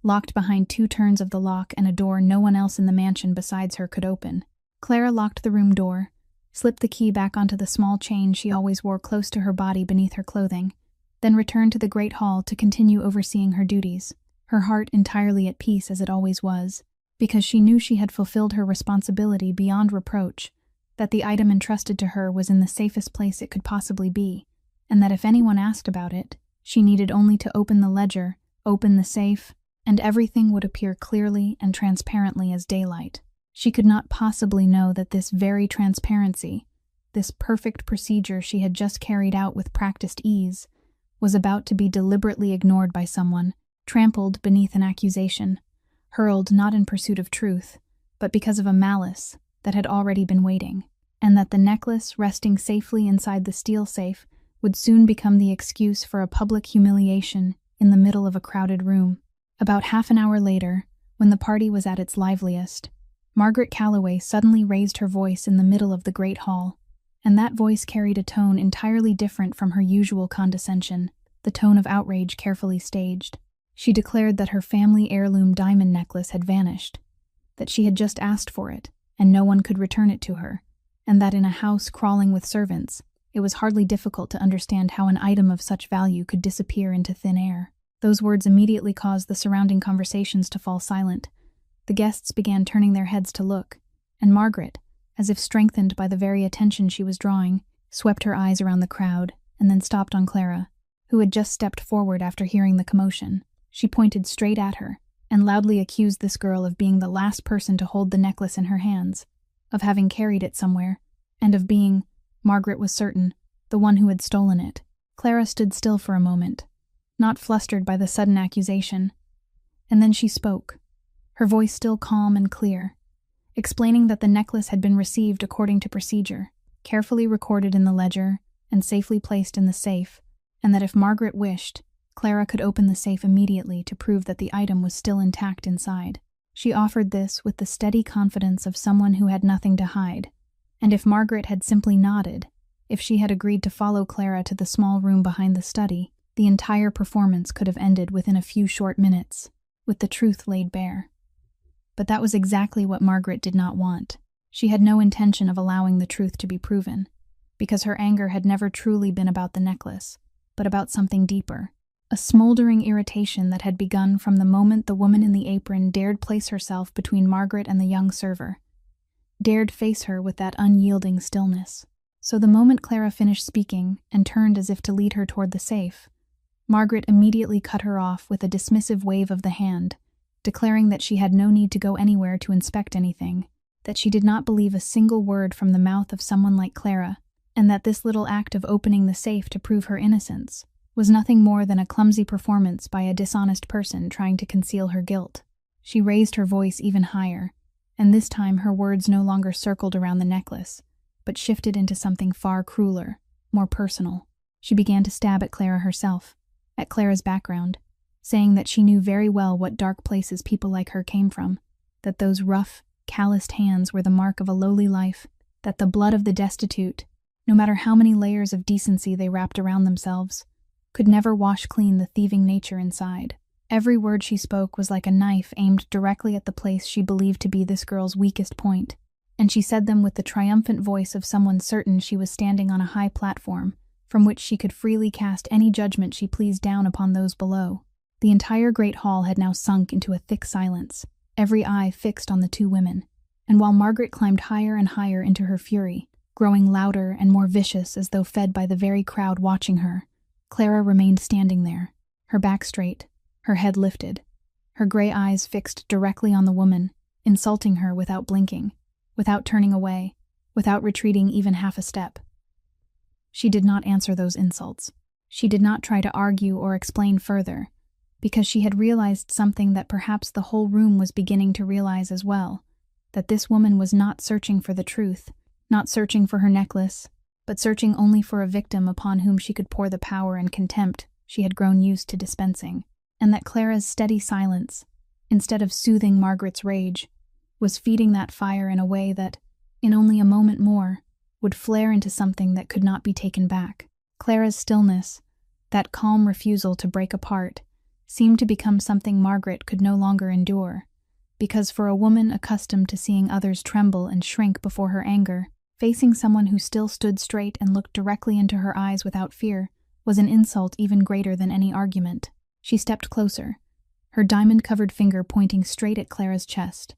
A: locked behind 2 turns of the lock and a door no one else in the mansion besides her could open. Clara locked the room door, slipped the key back onto the small chain she always wore close to her body beneath her clothing, then returned to the great hall to continue overseeing her duties, her heart entirely at peace as it always was, because she knew she had fulfilled her responsibility beyond reproach, that the item entrusted to her was in the safest place it could possibly be, and that if anyone asked about it, she needed only to open the ledger, open the safe, and everything would appear clearly and transparently as daylight. She could not possibly know that this very transparency, this perfect procedure she had just carried out with practiced ease, was about to be deliberately ignored by someone, trampled beneath an accusation, hurled not in pursuit of truth, but because of a malice that had already been waiting, and that the necklace resting safely inside the steel safe would soon become the excuse for a public humiliation in the middle of a crowded room. About half an hour later, when the party was at its liveliest, Margaret Calloway suddenly raised her voice in the middle of the great hall, and that voice carried a tone entirely different from her usual condescension, the tone of outrage carefully staged. She declared that her family heirloom diamond necklace had vanished, that she had just asked for it, and no one could return it to her, and that in a house crawling with servants, it was hardly difficult to understand how an item of such value could disappear into thin air. Those words immediately caused the surrounding conversations to fall silent. The guests began turning their heads to look, and Margaret, as if strengthened by the very attention she was drawing, swept her eyes around the crowd and then stopped on Clara, who had just stepped forward after hearing the commotion. She pointed straight at her and loudly accused this girl of being the last person to hold the necklace in her hands, of having carried it somewhere, and of being, Margaret was certain, the one who had stolen it. Clara stood still for a moment, not flustered by the sudden accusation, and then she spoke, her voice still calm and clear, explaining that the necklace had been received according to procedure, carefully recorded in the ledger, and safely placed in the safe, and that if Margaret wished, Clara could open the safe immediately to prove that the item was still intact inside. She offered this with the steady confidence of someone who had nothing to hide, and if Margaret had simply nodded, if she had agreed to follow Clara to the small room behind the study, the entire performance could have ended within a few short minutes, with the truth laid bare. But that was exactly what Margaret did not want. She had no intention of allowing the truth to be proven, because her anger had never truly been about the necklace, but about something deeper, a smoldering irritation that had begun from the moment the woman in the apron dared place herself between Margaret and the young server, dared face her with that unyielding stillness. So the moment Clara finished speaking and turned as if to lead her toward the safe, Margaret immediately cut her off with a dismissive wave of the hand, declaring that she had no need to go anywhere to inspect anything, that she did not believe a single word from the mouth of someone like Clara, and that this little act of opening the safe to prove her innocence was nothing more than a clumsy performance by a dishonest person trying to conceal her guilt. She raised her voice even higher, and this time her words no longer circled around the necklace, but shifted into something far crueler, more personal. She began to stab at Clara herself, at Clara's background, saying that she knew very well what dark places people like her came from, that those rough, calloused hands were the mark of a lowly life, that the blood of the destitute, no matter how many layers of decency they wrapped around themselves, could never wash clean the thieving nature inside. Every word she spoke was like a knife aimed directly at the place she believed to be this girl's weakest point, and she said them with the triumphant voice of someone certain she was standing on a high platform, from which she could freely cast any judgment she pleased down upon those below. The entire great hall had now sunk into a thick silence, every eye fixed on the two women, and while Margaret climbed higher and higher into her fury, growing louder and more vicious as though fed by the very crowd watching her, Clara remained standing there, her back straight, her head lifted, her gray eyes fixed directly on the woman, insulting her without blinking, without turning away, without retreating even half a step. She did not answer those insults. She did not try to argue or explain further, because she had realized something that perhaps the whole room was beginning to realize as well, that this woman was not searching for the truth, not searching for her necklace, but searching only for a victim upon whom she could pour the power and contempt she had grown used to dispensing, and that Clara's steady silence, instead of soothing Margaret's rage, was feeding that fire in a way that, in only a moment more, would flare into something that could not be taken back. Clara's stillness, that calm refusal to break apart, seemed to become something Margaret could no longer endure, because for a woman accustomed to seeing others tremble and shrink before her anger, facing someone who still stood straight and looked directly into her eyes without fear was an insult even greater than any argument. She stepped closer, her diamond-covered finger pointing straight at Clara's chest,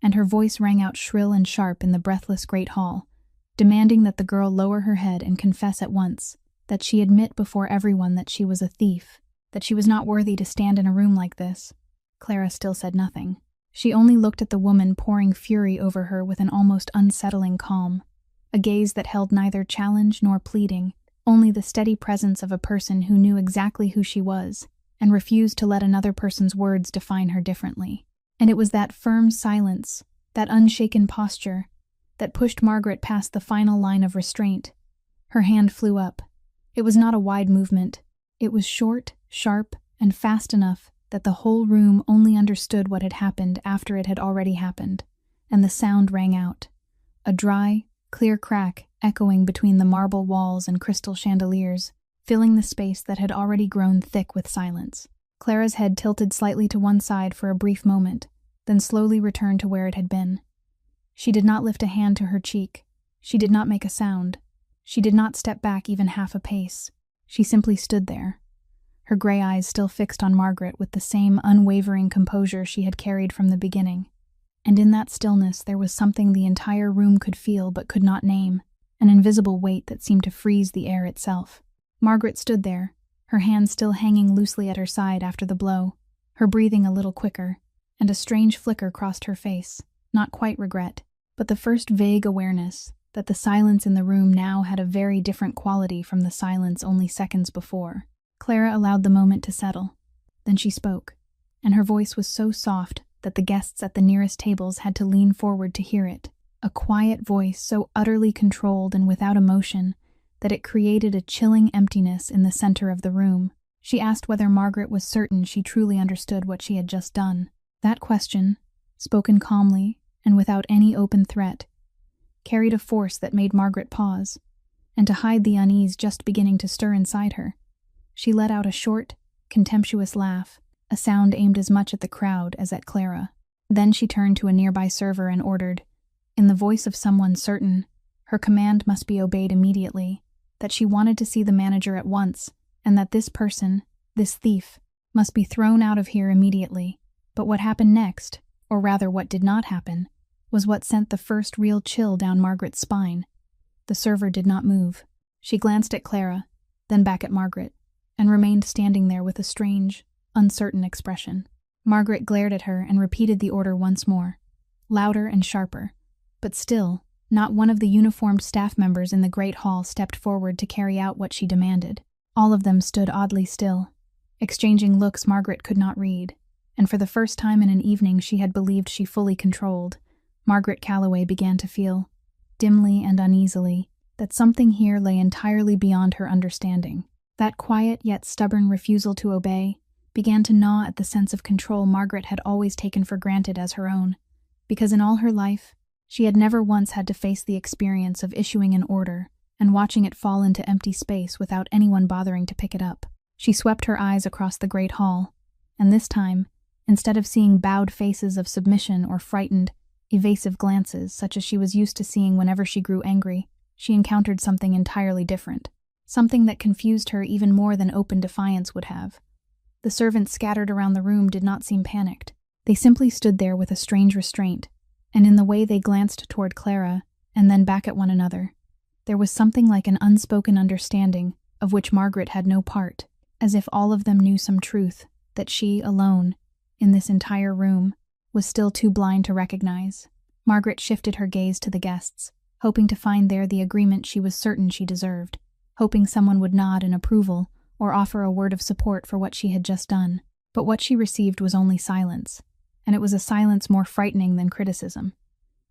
A: and her voice rang out shrill and sharp in the breathless great hall, demanding that the girl lower her head and confess at once, that she admit before everyone that she was a thief, that she was not worthy to stand in a room like this. Clara still said nothing. She only looked at the woman pouring fury over her with an almost unsettling calm, a gaze that held neither challenge nor pleading, only the steady presence of a person who knew exactly who she was and refused to let another person's words define her differently. And it was that firm silence, that unshaken posture, that pushed Margaret past the final line of restraint. Her hand flew up. It was not a wide movement. It was short, sharp, and fast enough that the whole room only understood what had happened after it had already happened, and the sound rang out, a dry, clear crack echoing between the marble walls and crystal chandeliers, filling the space that had already grown thick with silence. Clara's head tilted slightly to one side for a brief moment, then slowly returned to where it had been. She did not lift a hand to her cheek. She did not make a sound. She did not step back even half a pace. She simply stood there, her gray eyes still fixed on Margaret with the same unwavering composure she had carried from the beginning. And in that stillness there was something the entire room could feel but could not name, an invisible weight that seemed to freeze the air itself. Margaret stood there, her hand still hanging loosely at her side after the blow, her breathing a little quicker, and a strange flicker crossed her face, not quite regret, but the first vague awareness that the silence in the room now had a very different quality from the silence only seconds before. Clara allowed the moment to settle. Then she spoke, and her voice was so soft that the guests at the nearest tables had to lean forward to hear it, a quiet voice so utterly controlled and without emotion that it created a chilling emptiness in the center of the room. She asked whether Margaret was certain she truly understood what she had just done. That question, spoken calmly and without any open threat, carried a force that made Margaret pause, and to hide the unease just beginning to stir inside her, she let out a short, contemptuous laugh, a sound aimed as much at the crowd as at Clara. Then she turned to a nearby server and ordered, in the voice of someone certain, her command must be obeyed immediately, that she wanted to see the manager at once, and that this person, this thief, must be thrown out of here immediately. But what happened next, or rather what did not happen, was what sent the first real chill down Margaret's spine. The server did not move. She glanced at Clara, then back at Margaret, and remained standing there with a strange, uncertain expression. Margaret glared at her and repeated the order once more, louder and sharper, but still, not one of the uniformed staff members in the great hall stepped forward to carry out what she demanded. All of them stood oddly still, exchanging looks Margaret could not read, and for the first time in an evening she had believed she fully controlled, Margaret Calloway began to feel, dimly and uneasily, that something here lay entirely beyond her understanding. That quiet yet stubborn refusal to obey began to gnaw at the sense of control Margaret had always taken for granted as her own, because in all her life, she had never once had to face the experience of issuing an order and watching it fall into empty space without anyone bothering to pick it up. She swept her eyes across the great hall, and this time, instead of seeing bowed faces of submission or frightened, evasive glances such as she was used to seeing whenever she grew angry, she encountered something entirely different. Something that confused her even more than open defiance would have. The servants scattered around the room did not seem panicked. They simply stood there with a strange restraint, and in the way they glanced toward Clara and then back at one another, there was something like an unspoken understanding of which Margaret had no part, as if all of them knew some truth that she alone, in this entire room, was still too blind to recognize. Margaret shifted her gaze to the guests, hoping to find there the agreement she was certain she deserved, hoping someone would nod in approval or offer a word of support for what she had just done. But what she received was only silence, and it was a silence more frightening than criticism,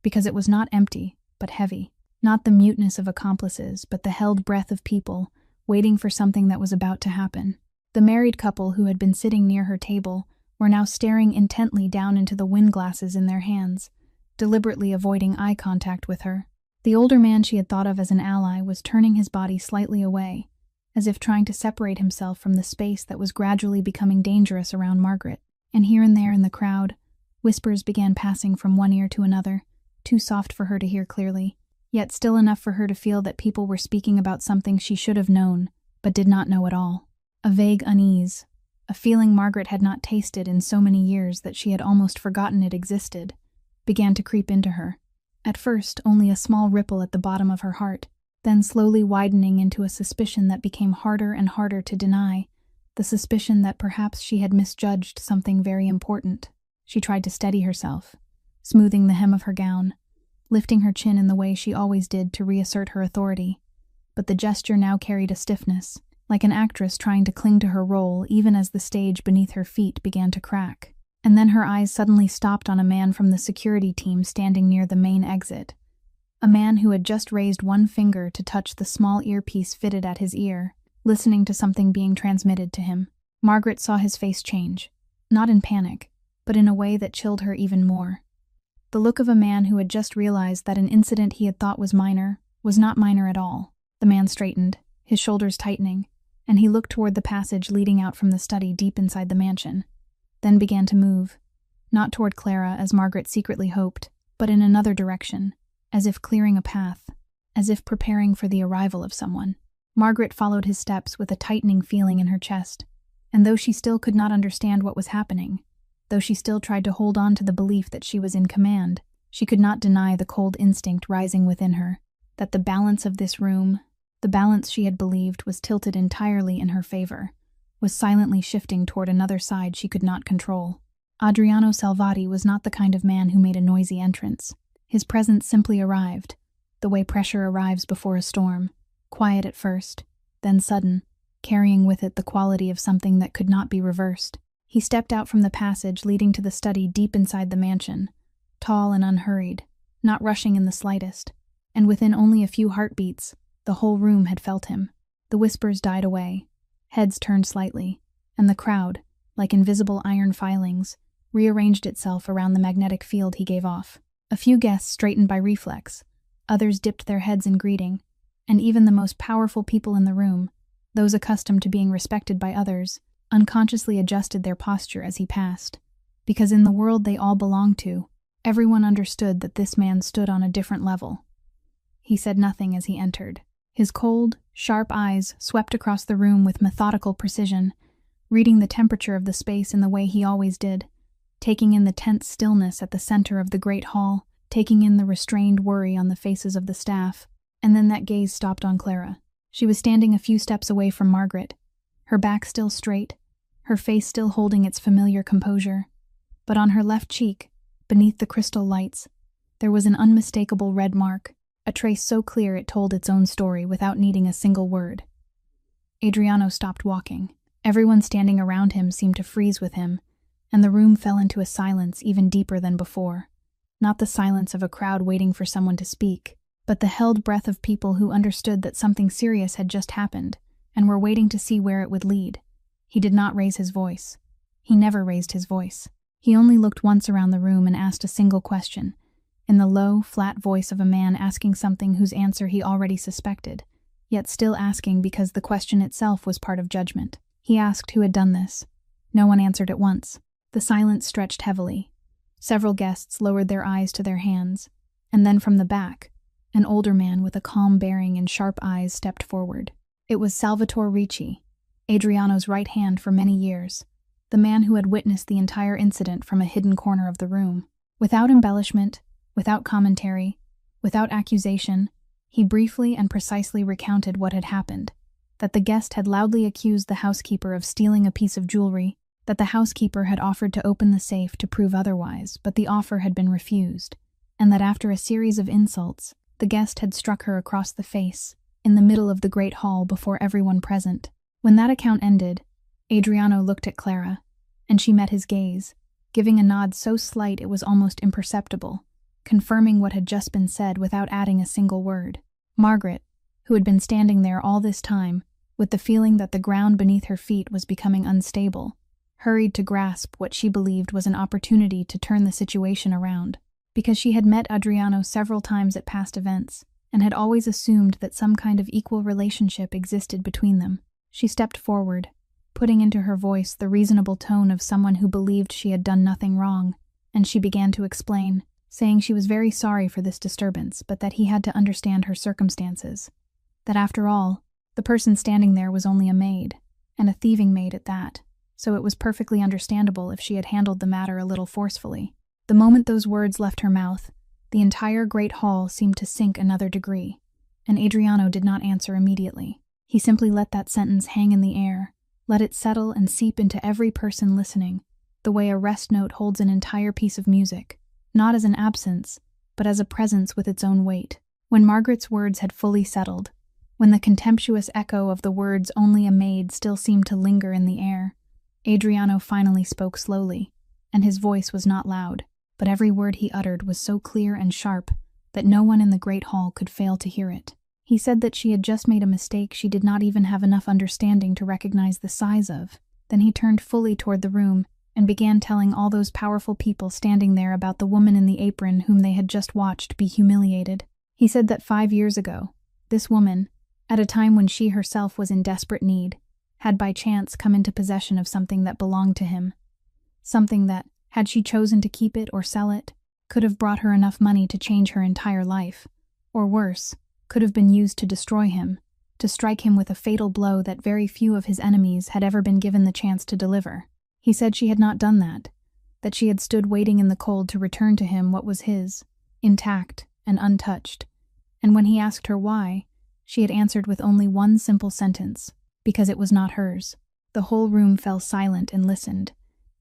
A: because it was not empty, but heavy, not the muteness of accomplices, but the held breath of people waiting for something that was about to happen. The married couple who had been sitting near her table were now staring intently down into the wine glasses in their hands, deliberately avoiding eye contact with her. The older man she had thought of as an ally was turning his body slightly away, as if trying to separate himself from the space that was gradually becoming dangerous around Margaret. And here and there in the crowd, whispers began passing from one ear to another, too soft for her to hear clearly, yet still enough for her to feel that people were speaking about something she should have known, but did not know at all. A vague unease, a feeling Margaret had not tasted in so many years that she had almost forgotten it existed, began to creep into her. At first, only a small ripple at the bottom of her heart, then slowly widening into a suspicion that became harder and harder to deny, the suspicion that perhaps she had misjudged something very important. She tried to steady herself, smoothing the hem of her gown, lifting her chin in the way she always did to reassert her authority. But the gesture now carried a stiffness, like an actress trying to cling to her role even as the stage beneath her feet began to crack. And then her eyes suddenly stopped on a man from the security team standing near the main exit. A man who had just raised one finger to touch the small earpiece fitted at his ear, listening to something being transmitted to him. Margaret saw his face change, not in panic, but in a way that chilled her even more. The look of a man who had just realized that an incident he had thought was minor was not minor at all. The man straightened, his shoulders tightening, and he looked toward the passage leading out from the study deep inside the mansion, then began to move, not toward Clara as Margaret secretly hoped, but in another direction, as if clearing a path, as if preparing for the arrival of someone. Margaret followed his steps with a tightening feeling in her chest, and though she still could not understand what was happening, though she still tried to hold on to the belief that she was in command, she could not deny the cold instinct rising within her, that the balance of this room, the balance she had believed was tilted entirely in her favor, was silently shifting toward another side she could not control. Adriano Salvati was not the kind of man who made a noisy entrance. His presence simply arrived, the way pressure arrives before a storm, quiet at first, then sudden, carrying with it the quality of something that could not be reversed. He stepped out from the passage leading to the study deep inside the mansion, tall and unhurried, not rushing in the slightest, and within only a few heartbeats, the whole room had felt him. The whispers died away, heads turned slightly, and the crowd, like invisible iron filings, rearranged itself around the magnetic field he gave off. A few guests straightened by reflex, others dipped their heads in greeting, and even the most powerful people in the room, those accustomed to being respected by others, unconsciously adjusted their posture as he passed. Because in the world they all belonged to, everyone understood that this man stood on a different level. He said nothing as he entered. His cold, sharp eyes swept across the room with methodical precision, reading the temperature of the space in the way he always did, taking in the tense stillness at the center of the great hall, taking in the restrained worry on the faces of the staff, and then that gaze stopped on Clara. She was standing a few steps away from Margaret, her back still straight, her face still holding its familiar composure, but on her left cheek, beneath the crystal lights, there was an unmistakable red mark, a trace so clear it told its own story without needing a single word. Adriano stopped walking. Everyone standing around him seemed to freeze with him, and the room fell into a silence even deeper than before. Not the silence of a crowd waiting for someone to speak, but the held breath of people who understood that something serious had just happened, and were waiting to see where it would lead. He did not raise his voice. He never raised his voice. He only looked once around the room and asked a single question, in the low, flat voice of a man asking something whose answer he already suspected, yet still asking because the question itself was part of judgment. He asked who had done this. No one answered at once. The silence stretched heavily. Several guests lowered their eyes to their hands, and then from the back, an older man with a calm bearing and sharp eyes stepped forward. It was Salvatore Ricci, Adriano's right hand for many years, the man who had witnessed the entire incident from a hidden corner of the room. Without embellishment, without commentary, without accusation, he briefly and precisely recounted what had happened, that the guest had loudly accused the housekeeper of stealing a piece of jewelry, that the housekeeper had offered to open the safe to prove otherwise, but the offer had been refused, and that after a series of insults, the guest had struck her across the face, in the middle of the great hall before everyone present. When that account ended, Adriano looked at Clara, and she met his gaze, giving a nod so slight it was almost imperceptible, confirming what had just been said without adding a single word. Margaret, who had been standing there all this time, with the feeling that the ground beneath her feet was becoming unstable, hurried to grasp what she believed was an opportunity to turn the situation around. because she had met Adriano several times at past events and had always assumed that some kind of equal relationship existed between them. She stepped forward, putting into her voice the reasonable tone of someone who believed she had done nothing wrong, and she began to explain, saying she was very sorry for this disturbance, but that he had to understand her circumstances. That after all, the person standing there was only a maid, and a thieving maid at that, so it was perfectly understandable if she had handled the matter a little forcefully. The moment those words left her mouth, the entire great hall seemed to sink another degree, and Adriano did not answer immediately. He simply let that sentence hang in the air, let it settle and seep into every person listening, the way a rest note holds an entire piece of music, not as an absence, but as a presence with its own weight. When Margaret's words had fully settled, when the contemptuous echo of the words "only a maid" still seemed to linger in the air, Adriano finally spoke slowly, and his voice was not loud, but every word he uttered was so clear and sharp that no one in the great hall could fail to hear it. He said that she had just made a mistake she did not even have enough understanding to recognize the size of. Then he turned fully toward the room and began telling all those powerful people standing there about the woman in the apron whom they had just watched be humiliated. He said that 5 years ago, this woman, at a time when she herself was in desperate need, had by chance come into possession of something that belonged to him. Something that, had she chosen to keep it or sell it, could have brought her enough money to change her entire life, or worse, could have been used to destroy him, to strike him with a fatal blow that very few of his enemies had ever been given the chance to deliver. He said she had not done that she had stood waiting in the cold to return to him what was his, intact and untouched, and when he asked her why, she had answered with only one simple sentence, because it was not hers. The whole room fell silent and listened,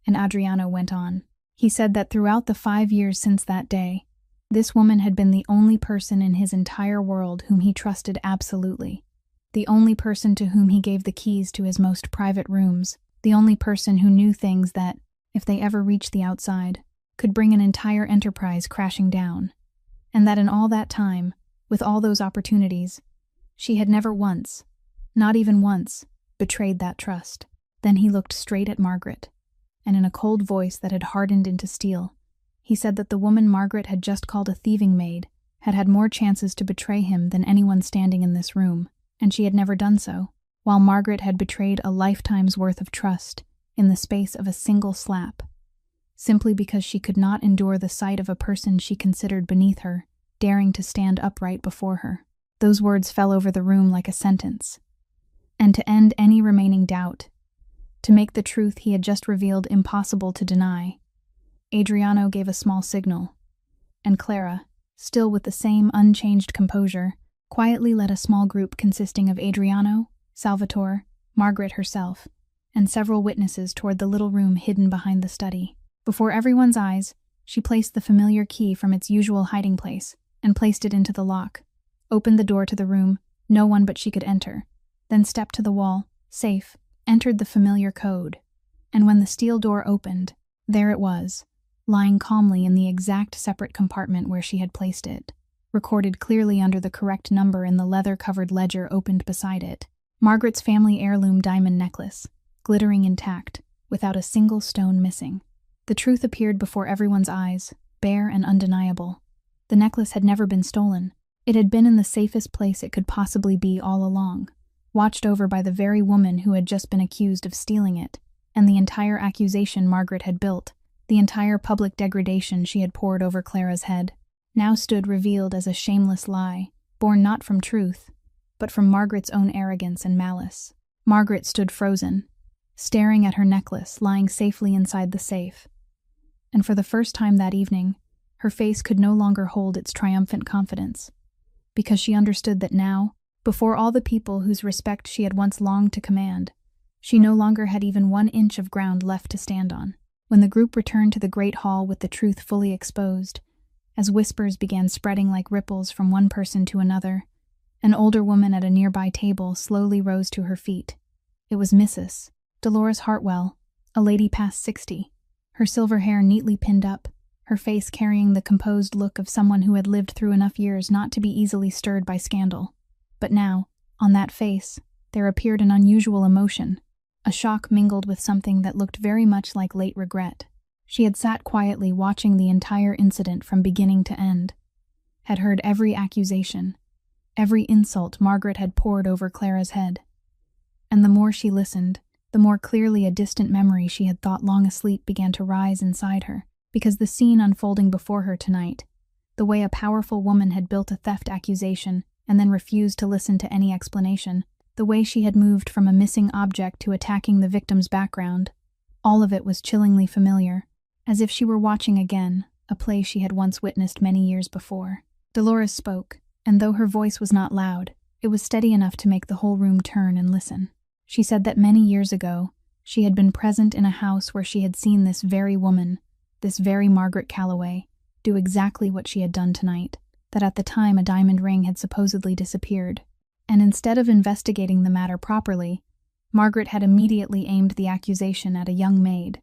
A: and Adriano went on. He said that throughout the 5 years since that day, this woman had been the only person in his entire world whom he trusted absolutely, the only person to whom he gave the keys to his most private rooms, the only person who knew things that, if they ever reached the outside, could bring an entire enterprise crashing down, and that in all that time, with all those opportunities, she had never once, not even once, betrayed that trust. Then he looked straight at Margaret, and in a cold voice that had hardened into steel, he said that the woman Margaret had just called a thieving maid had had more chances to betray him than anyone standing in this room, and she had never done so, while Margaret had betrayed a lifetime's worth of trust in the space of a single slap, simply because she could not endure the sight of a person she considered beneath her, daring to stand upright before her. Those words fell over the room like a sentence. And to end any remaining doubt, to make the truth he had just revealed impossible to deny, Adriano gave a small signal, and Clara, still with the same unchanged composure, quietly led a small group consisting of Adriano, Salvatore, Margaret herself, and several witnesses toward the little room hidden behind the study. Before everyone's eyes, she placed the familiar key from its usual hiding place and placed it into the lock, opened the door to the room no one but she could enter, then stepped to the wall, safe, entered the familiar code, and when the steel door opened, there it was, lying calmly in the exact separate compartment where she had placed it, recorded clearly under the correct number in the leather-covered ledger opened beside it. Margaret's family heirloom diamond necklace, glittering intact, without a single stone missing. The truth appeared before everyone's eyes, bare and undeniable. The necklace had never been stolen. It had been in the safest place it could possibly be all along, watched over by the very woman who had just been accused of stealing it, and the entire accusation Margaret had built, the entire public degradation she had poured over Clara's head, now stood revealed as a shameless lie, born not from truth, but from Margaret's own arrogance and malice. Margaret stood frozen, staring at her necklace lying safely inside the safe, and for the first time that evening, her face could no longer hold its triumphant confidence, because she understood that now, before all the people whose respect she had once longed to command, she no longer had even 1 inch of ground left to stand on. When the group returned to the great hall with the truth fully exposed, as whispers began spreading like ripples from one person to another, an older woman at a nearby table slowly rose to her feet. It was Mrs. Dolores Hartwell, a lady past 60, her silver hair neatly pinned up, her face carrying the composed look of someone who had lived through enough years not to be easily stirred by scandal. But now, on that face, there appeared an unusual emotion, a shock mingled with something that looked very much like late regret. She had sat quietly watching the entire incident from beginning to end, had heard every accusation, every insult Margaret had poured over Clara's head. And the more she listened, the more clearly a distant memory she had thought long asleep began to rise inside her, because the scene unfolding before her tonight, the way a powerful woman had built a theft accusation and then refused to listen to any explanation, the way she had moved from a missing object to attacking the victim's background, all of it was chillingly familiar, as if she were watching again a play she had once witnessed many years before. Dolores spoke, and though her voice was not loud, it was steady enough to make the whole room turn and listen. She said that many years ago, she had been present in a house where she had seen this very woman, this very Margaret Calloway, do exactly what she had done tonight, that at the time a diamond ring had supposedly disappeared. And instead of investigating the matter properly, Margaret had immediately aimed the accusation at a young maid,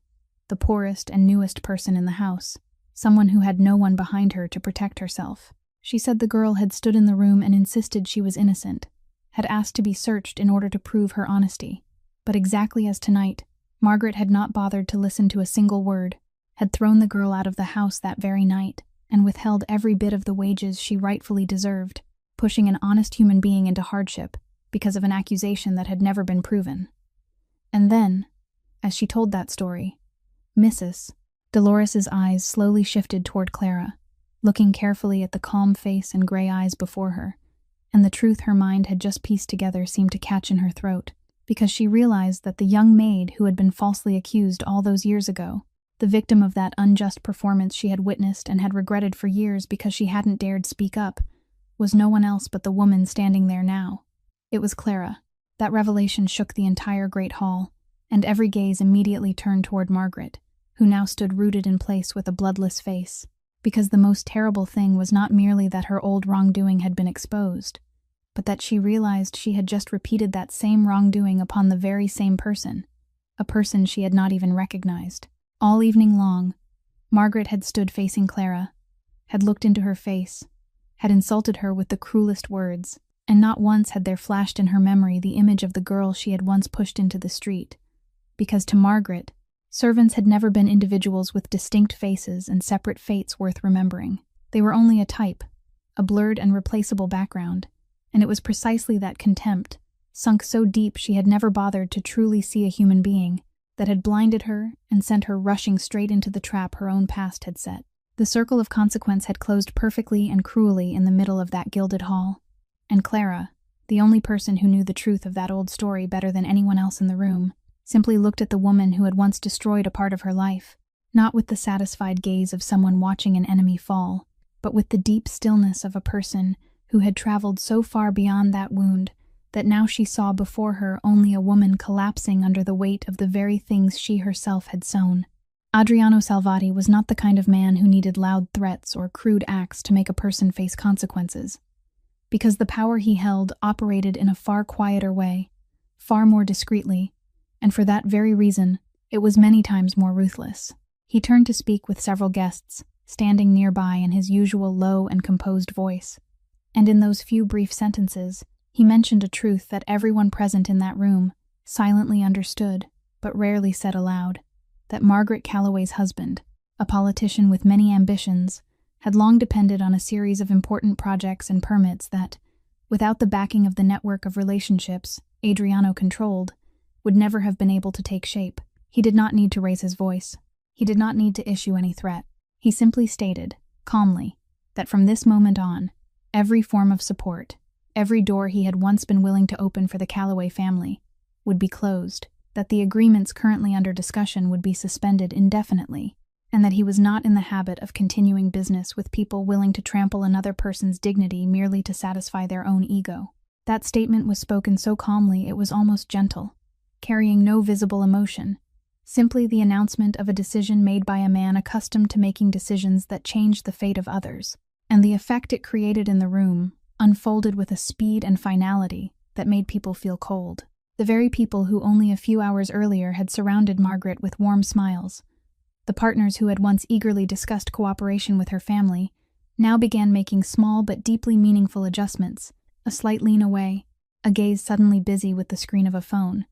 A: the poorest and newest person in the house, someone who had no one behind her to protect herself. She said the girl had stood in the room and insisted she was innocent, had asked to be searched in order to prove her honesty. But exactly as tonight, Margaret had not bothered to listen to a single word, had thrown the girl out of the house that very night, and withheld every bit of the wages she rightfully deserved, pushing an honest human being into hardship because of an accusation that had never been proven. And then, as she told that story, Dolores's eyes slowly shifted toward Clara, looking carefully at the calm face and gray eyes before her, and the truth her mind had just pieced together seemed to catch in her throat, because she realized that the young maid who had been falsely accused all those years ago, the victim of that unjust performance she had witnessed and had regretted for years because she hadn't dared speak up, was no one else but the woman standing there now. It was Clara. That revelation shook the entire great hall, and every gaze immediately turned toward Margaret, who now stood rooted in place with a bloodless face, because the most terrible thing was not merely that her old wrongdoing had been exposed, but that she realized she had just repeated that same wrongdoing upon the very same person, a person she had not even recognized. All evening long, Margaret had stood facing Clara, had looked into her face, had insulted her with the cruelest words, and not once had there flashed in her memory the image of the girl she had once pushed into the street, because to Margaret, servants had never been individuals with distinct faces and separate fates worth remembering. They were only a type, a blurred and replaceable background, and it was precisely that contempt, sunk so deep she had never bothered to truly see a human being, that had blinded her and sent her rushing straight into the trap her own past had set. The circle of consequence had closed perfectly and cruelly in the middle of that gilded hall, and Clara, the only person who knew the truth of that old story better than anyone else in the room, simply looked at the woman who had once destroyed a part of her life, not with the satisfied gaze of someone watching an enemy fall, but with the deep stillness of a person who had traveled so far beyond that wound that now she saw before her only a woman collapsing under the weight of the very things she herself had sown. Adriano Salvati was not the kind of man who needed loud threats or crude acts to make a person face consequences, because the power he held operated in a far quieter way, far more discreetly, and for that very reason, it was many times more ruthless. He turned to speak with several guests, standing nearby in his usual low and composed voice, and in those few brief sentences, he mentioned a truth that everyone present in that room silently understood, but rarely said aloud, that Margaret Calloway's husband, a politician with many ambitions, had long depended on a series of important projects and permits that, without the backing of the network of relationships Adriano controlled, would never have been able to take shape. He did not need to raise his voice. He did not need to issue any threat. He simply stated, calmly, that from this moment on, every form of support, every door he had once been willing to open for the Calloway family, would be closed, that the agreements currently under discussion would be suspended indefinitely, and that he was not in the habit of continuing business with people willing to trample another person's dignity merely to satisfy their own ego. That statement was spoken so calmly it was almost gentle, carrying no visible emotion, simply the announcement of a decision made by a man accustomed to making decisions that changed the fate of others, and the effect it created in the room unfolded with a speed and finality that made people feel cold. The very people who only a few hours earlier had surrounded Margaret with warm smiles, the partners who had once eagerly discussed cooperation with her family, now began making small but deeply meaningful adjustments, a slight lean away, a gaze suddenly busy with the screen of a phone,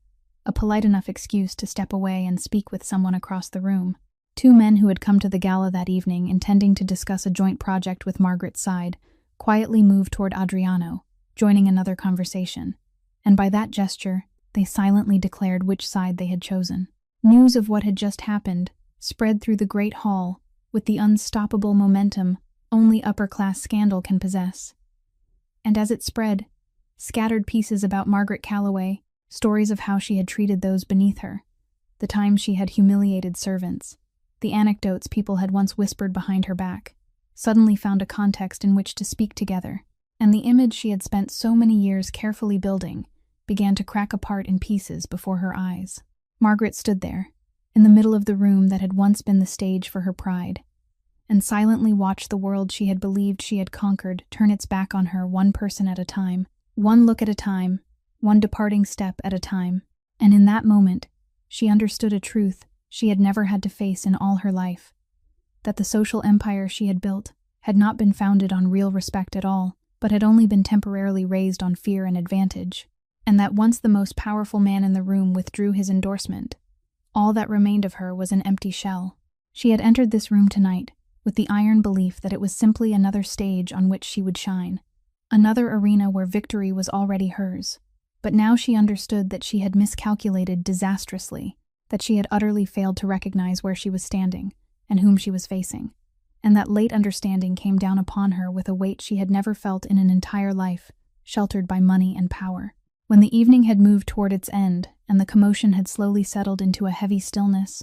A: a polite enough excuse to step away and speak with someone across the room. Two men who had come to the gala that evening intending to discuss a joint project with Margaret's side quietly moved toward Adriano, joining another conversation, and by that gesture, they silently declared which side they had chosen. News of what had just happened spread through the great hall with the unstoppable momentum only upper-class scandal can possess. And as it spread, scattered pieces about Margaret Calloway, stories of how she had treated those beneath her, the times she had humiliated servants, the anecdotes people had once whispered behind her back, suddenly found a context in which to speak together, and the image she had spent so many years carefully building began to crack apart in pieces before her eyes. Margaret stood there, in the middle of the room that had once been the stage for her pride, and silently watched the world she had believed she had conquered turn its back on her, one person at a time, one look at a time, one departing step at a time. And in that moment, she understood a truth she had never had to face in all her life, that the social empire she had built had not been founded on real respect at all, but had only been temporarily raised on fear and advantage, and that once the most powerful man in the room withdrew his endorsement, all that remained of her was an empty shell. She had entered this room tonight with the iron belief that it was simply another stage on which she would shine, another arena where victory was already hers. But now she understood that she had miscalculated disastrously, that she had utterly failed to recognize where she was standing and whom she was facing, and that late understanding came down upon her with a weight she had never felt in an entire life, sheltered by money and power. When the evening had moved toward its end and the commotion had slowly settled into a heavy stillness,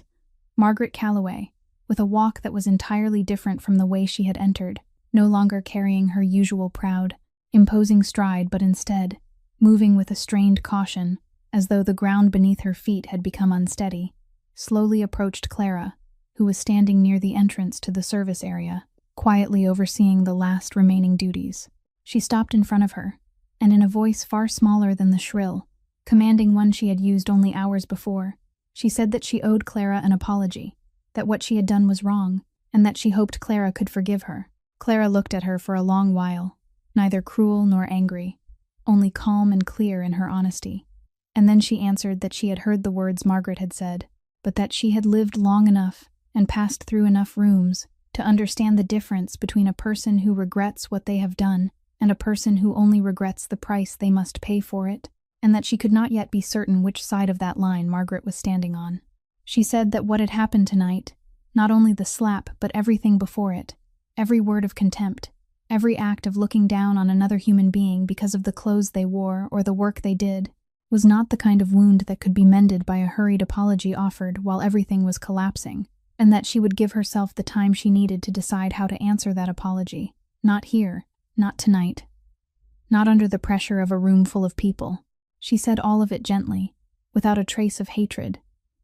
A: Margaret Calloway, with a walk that was entirely different from the way she had entered, no longer carrying her usual proud, imposing stride, but instead moving with a strained caution, as though the ground beneath her feet had become unsteady, slowly approached Clara, who was standing near the entrance to the service area, quietly overseeing the last remaining duties. She stopped in front of her, and in a voice far smaller than the shrill, commanding one she had used only hours before, she said that she owed Clara an apology, that what she had done was wrong, and that she hoped Clara could forgive her. Clara looked at her for a long while, neither cruel nor angry, only calm and clear in her honesty. And then she answered that she had heard the words Margaret had said, but that she had lived long enough and passed through enough rooms to understand the difference between a person who regrets what they have done and a person who only regrets the price they must pay for it, and that she could not yet be certain which side of that line Margaret was standing on. She said that what had happened tonight, not only the slap but everything before it, every word of contempt, every act of looking down on another human being because of the clothes they wore or the work they did, was not the kind of wound that could be mended by a hurried apology offered while everything was collapsing, and that she would give herself the time she needed to decide how to answer that apology. Not here, not tonight, not under the pressure of a room full of people. She said all of it gently, without a trace of hatred,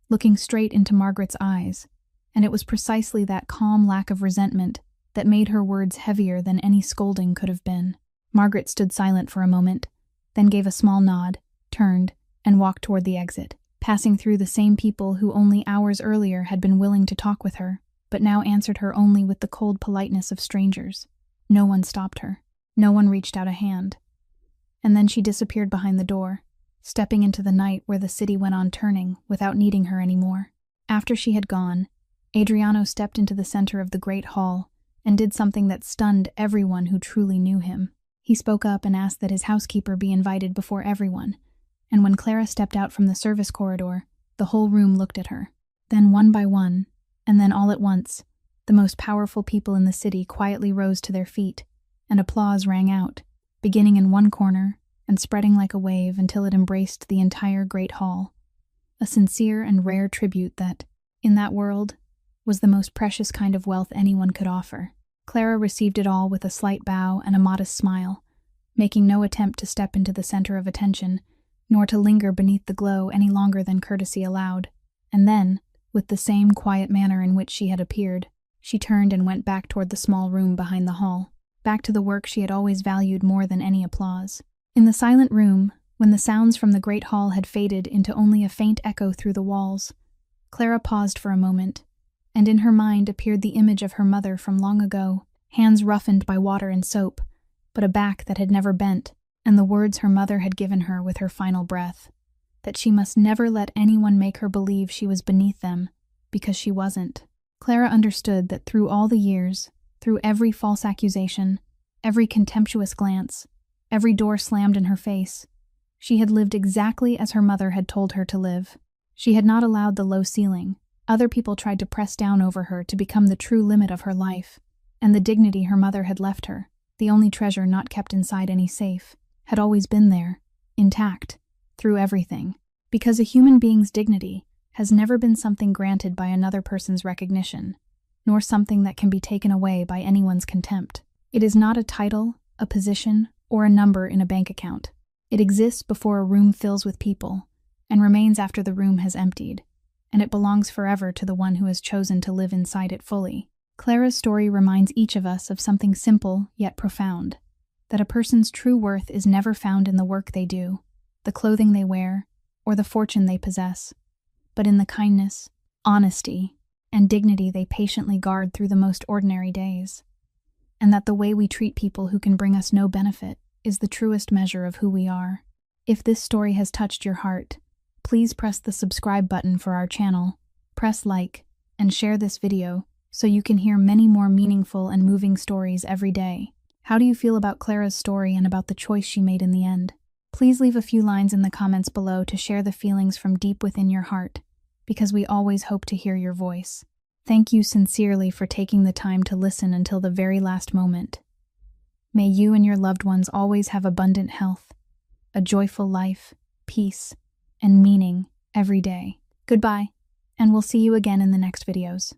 A: looking straight into Margaret's eyes, and it was precisely that calm lack of resentment that made her words heavier than any scolding could have been. Margaret stood silent for a moment, then gave a small nod, turned, and walked toward the exit, passing through the same people who only hours earlier had been willing to talk with her, but now answered her only with the cold politeness of strangers. No one stopped her. No one reached out a hand. And then she disappeared behind the door, stepping into the night where the city went on turning without needing her anymore. After she had gone, Adriano stepped into the center of the great hall and did something that stunned everyone who truly knew him. He spoke up and asked that his housekeeper be invited before everyone, and when Clara stepped out from the service corridor, the whole room looked at her. Then one by one, and then all at once, the most powerful people in the city quietly rose to their feet, and applause rang out, beginning in one corner and spreading like a wave until it embraced the entire great hall. A sincere and rare tribute that, in that world, was the most precious kind of wealth anyone could offer. Clara received it all with a slight bow and a modest smile, making no attempt to step into the center of attention, nor to linger beneath the glow any longer than courtesy allowed. And then, with the same quiet manner in which she had appeared, she turned and went back toward the small room behind the hall, back to the work she had always valued more than any applause. In the silent room, when the sounds from the great hall had faded into only a faint echo through the walls, Clara paused for a moment, and in her mind appeared the image of her mother from long ago, hands roughened by water and soap, but a back that had never bent, and the words her mother had given her with her final breath, that she must never let anyone make her believe she was beneath them, because she wasn't. Clara understood that through all the years, through every false accusation, every contemptuous glance, every door slammed in her face, she had lived exactly as her mother had told her to live. She had not allowed the low ceiling. Other people tried to press down over her to become the true limit of her life, and the dignity her mother had left her, the only treasure not kept inside any safe, had always been there, intact, through everything. Because a human being's dignity has never been something granted by another person's recognition, nor something that can be taken away by anyone's contempt. It is not a title, a position, or a number in a bank account. It exists before a room fills with people, and remains after the room has emptied, and it belongs forever to the one who has chosen to live inside it fully. Clara's story reminds each of us of something simple yet profound, that a person's true worth is never found in the work they do, the clothing they wear, or the fortune they possess, but in the kindness, honesty, and dignity they patiently guard through the most ordinary days, and that the way we treat people who can bring us no benefit is the truest measure of who we are. If this story has touched your heart, please press the subscribe button for our channel, press like, and share this video so you can hear many more meaningful and moving stories every day. How do you feel about Clara's story and about the choice she made in the end? Please leave a few lines in the comments below to share the feelings from deep within your heart, because we always hope to hear your voice. Thank you sincerely for taking the time to listen until the very last moment. May you and your loved ones always have abundant health, a joyful life, peace, and meaning every day. Goodbye, and we'll see you again in the next videos.